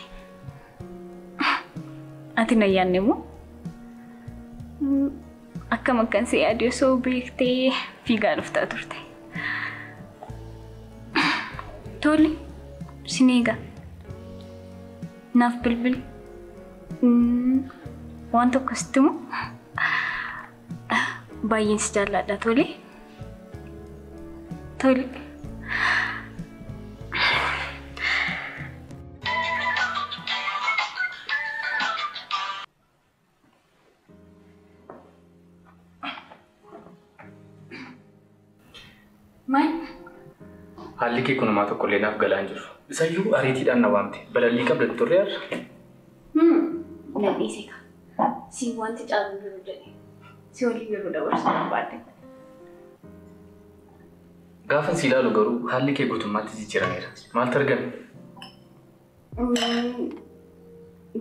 Ati na yaadne moo? Akkam akkan si yaade osoo beektee fiigaa dhuftaa turte. Tole, sineega. Naaf bilbil. Waan tokko sitti moo? Baay'een si jaalladha tole. Tole. Maal? Haalli kee kunumaa tokko illee naaf galaan jiru. Isayyuu ariitiidhaan na waamte. Balallii qabda turre har'a. Na dhiise ka. Si wanti caalu jiru jedhe. Si waliin yeroo dabarsu barbaadde. Gaafan si ilaalu garuu haalli kee guutummaatti jijjiirameera. Maaltu argame?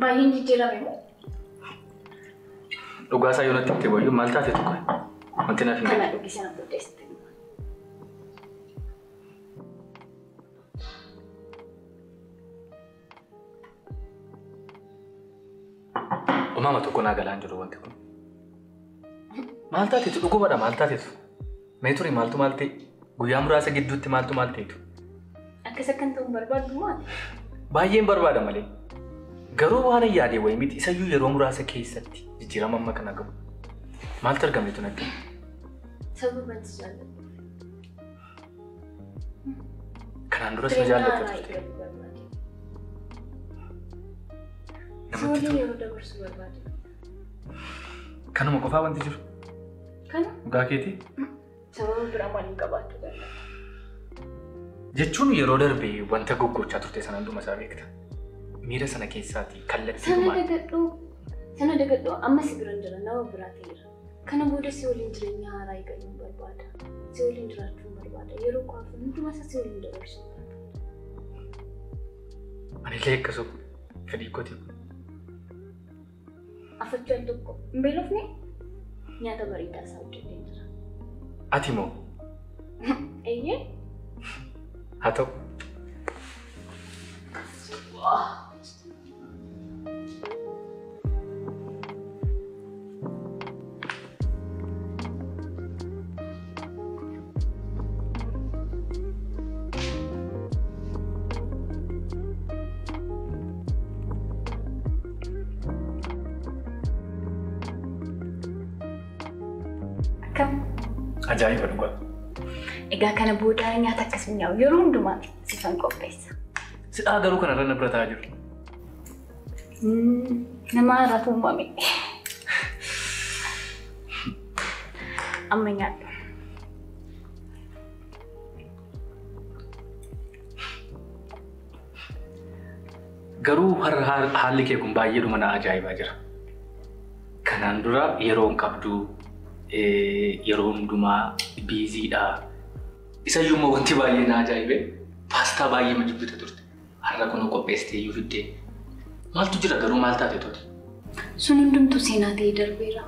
Baay'een jijjiirame moo? Dhugaasaa yoo natti himte wayyuu maal taate tokko? Wanti naaf hin galle. Kana dhugi sana qopheessite. Umama tokko naa galaan jiru wanti kun. Maal taateetu dhugumadha maal taateetu? Mee turii maaltu maal ta'e? Guyyaa muraasa gidduutti maaltu maal ta'etu? Akkas akkan ta'uu barbaaddu maali? Baay'een barbaada malee. Garuu waan yaadee wayii miti isayyuu yeroo muraasa keessatti jijjiirama amma kana qabu. Maaltu argameetu natti? Sababa itti jaalladhu. Kanaan duras na jaallatta turte. Namatti yeroo dabarsu barbaade. Kanuma qofaa wanti jiru? Kana? Dhugaa keetii? Sababa biraa maaliin qabaachuu danda'a? Jechuun yeroo darbee wanta goggochaa turte sana hunduma isaa beekta. Miira sana keessaatii kallattii Sana dagadhoo amma si biran jira nama biraa ta'eera. Kana booda si waliin jireenya haaraa eegaluun barbaada. Si waliin jiraachuun barbaada. Yeroo kwaafu hunduma isaa si waliin dabarsuun barbaada. Ani illee akkasuma fedhii kooti. Afachaan tokko hin beelofne nyaata bareedaa isaa hojjetee jira. Ati moo? Eeyyee? Haa ta'u. Akkam? Ajaa'iba dhugaa. Egaa kana booda nyaata akkasii nyaa'u yeroo hundumaa sifan qopheessa. Sidhaa garuu kanarra na bira taa'aa jiru. Nama haaraatu uumame. Amma nyaadhu. Garuu haalli kee kun baay'eedhuma na ajaa'ibaa jira. Kanaan dura yeroo hin qabdu yeroo hundumaa biiziidha. Isayyuu immoo wanti baay'ee na ajaa'ibe paastaa baay'ee ma jibbita turte. Har'a kun qopheessitee iyyuu fiddee. Maaltu jira garuu maal taate tooti? Sun hundumtuu seenaa ta'ee darbeera.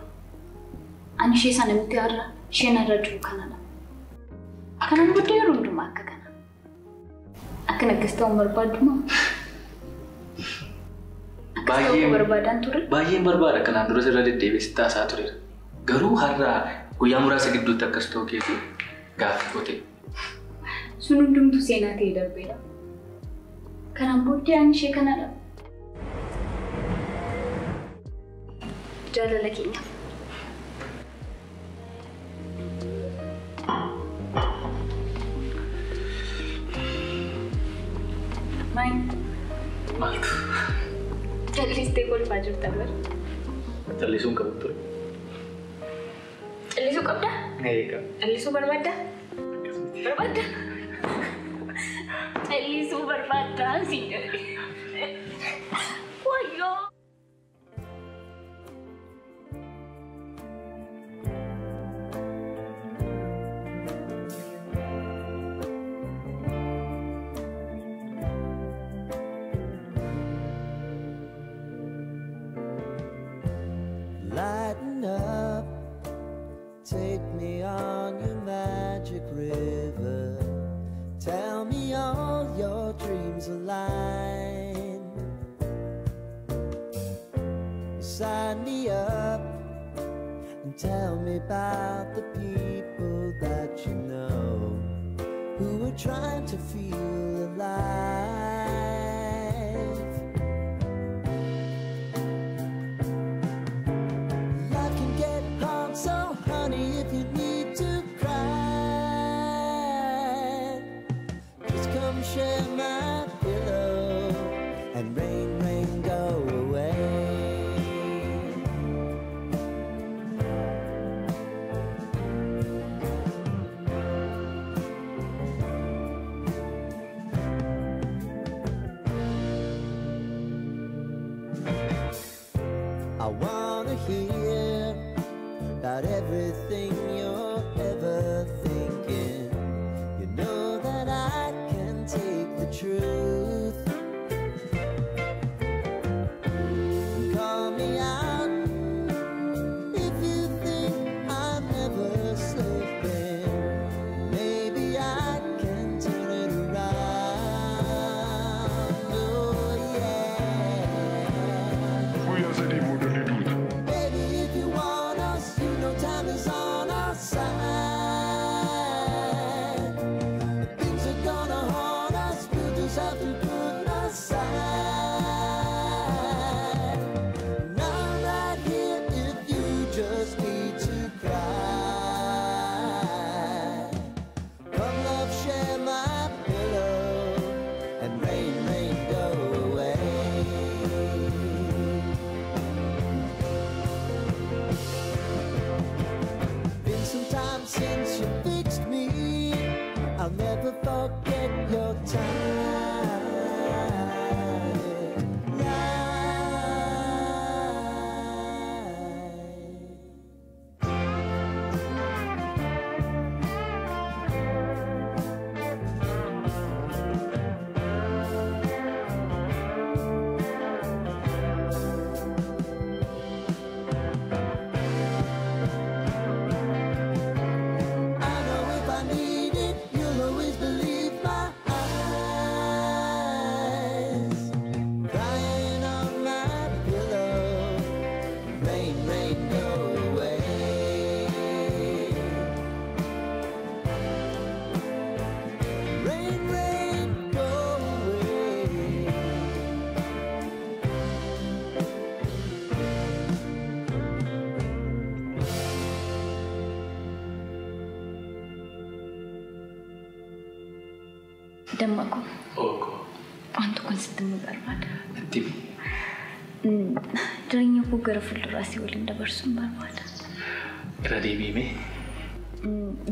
Ani ishee sana miti har'a isheen har'a jiru kanadha. Kanan booddee yeroo hundumaa akka kana. Akka akkas ta'uun barbaaduma. Baay'ee barbaadan ture. Baay'een barbaada kanaan dura sirra deddeebi'ee taasaa tureera. Garuu har'a guyyaa muraasa gidduutti akkas ta'uu keetii gaaffii goote. Sun hundumtuu seenaa ta'ee darbeera. Kanaan booddee ani ishee kanadha. Jaalala keenyaaf. Maaltu? Callisitee kolfaa jirta bara. Callisuun qabu ture. Callisuu qabda? Eegaa. Callisuu barbaadda? Barbaadda? Callisuu barbaadda si jedhe. Wayyoo! Lighten up, take me on your magic river. Tell me all your dreams align. Sign me up and tell me about the people that you know who are trying to feel alive. So honey, if you need to cry, just come share my pillow and rain, rain, go away. I wanna hear about everything you're ever thinking. You know that I can take the truth. And call me out if you think I'm never slipping. Maybe I can turn it around. Oh yeah. Baby, if you want us, you know time is on our side. If things are gonna haunt us, we'll just have to put aside. And I'm right here if you just need to cry. Come love, share my pillow and rain, rain, go away. Been some time since you fixed me. I'll never forget your time. I know if I need it, you'll always believe my Dammaku. Oko. Wanto kan sitti barbaada. Natti. Jireenya koo gara fuulduraa si waliin dabarsuun barbaada. Irra deebi'ime.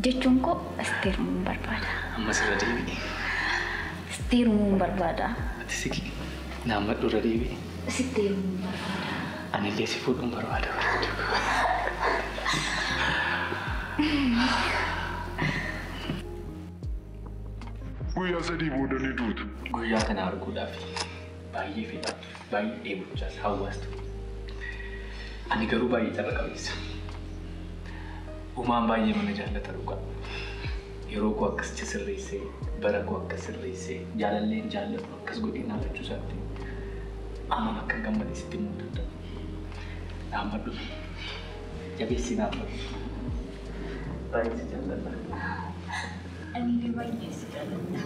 Jechuun koo asteerumuun barbaada. Ammas irra deebi'e. Asteerumuun barbaada. Ati siki naammadhu irra deebi'e. Asteerumuun barbaada. Ani illee si fuudhuun barbaada. Guyyaa sadii booda ni duuta. Guyyaa kana arguudhaaf baay'ee fedhaatu baay'ee eeguchaas hawwaastu. Ani garuu baay'ee carra qabeessa. Uumaan baay'ee mana jaallata dhugaa. Yeroo koo akkas sirreessee bara koo akkas sirreessee jaalalleen jaallatu akkas godhee naafachuu isaatti amma akka gammadee sitti himuu danda'a. Naammadhu jabeessi naammadhu. Baay'ee si jaalladha. Ani illee baay'ee si jaalladha.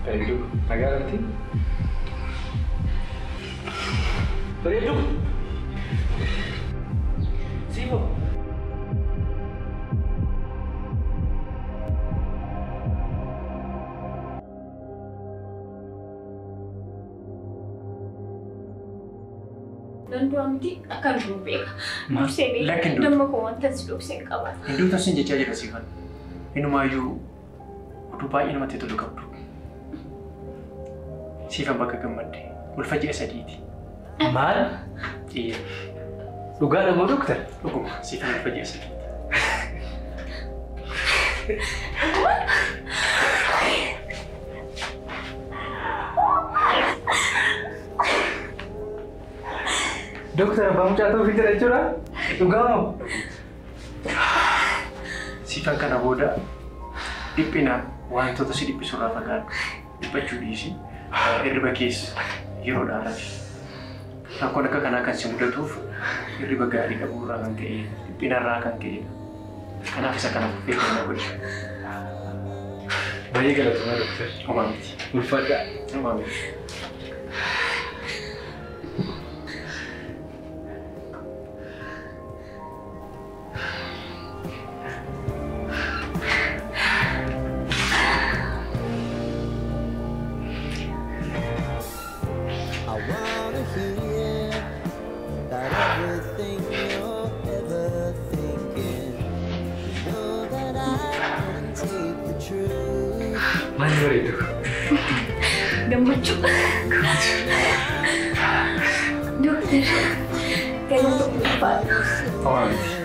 Bareedu, nagaa galti? Bareedu! Sibo! Danduu amti akan beeka. Dursee beeka. Damma koo wanta si dhoksee qaba. Hinduu tasin jechaa jira siifan. Inumaayyuu oduu baay'ee namatti tolu qabdu. Siifan bakka gammadde ulfa sadiiti. Maal? Dhugaadha moo doktar? Dhuguma siifan ulfa sadiiti. Dokter, abbaa mucaa ta'uu fitira jechuudha? Dhugaa moo? Siifan kana booda dhiphina wantoota si dhiphisurraa fagaadhu. Dhiphachuu dhiisi. Hirriba keessa yeroo dhaalaati. Rakkoon akka kanaa kan si mudatuuf hirriba gaarii dhabuurraa kan ka'e, dhiphinarraa kan ka'e. Kanaaf isa kana beekama godhi. Baay'ee galatoomaa doktar. Homaa miti. Ulfaadhaa. Homaa miti. Mani bareedu. Gammachuu. Dokter, kayak untuk apa? Homaa miti.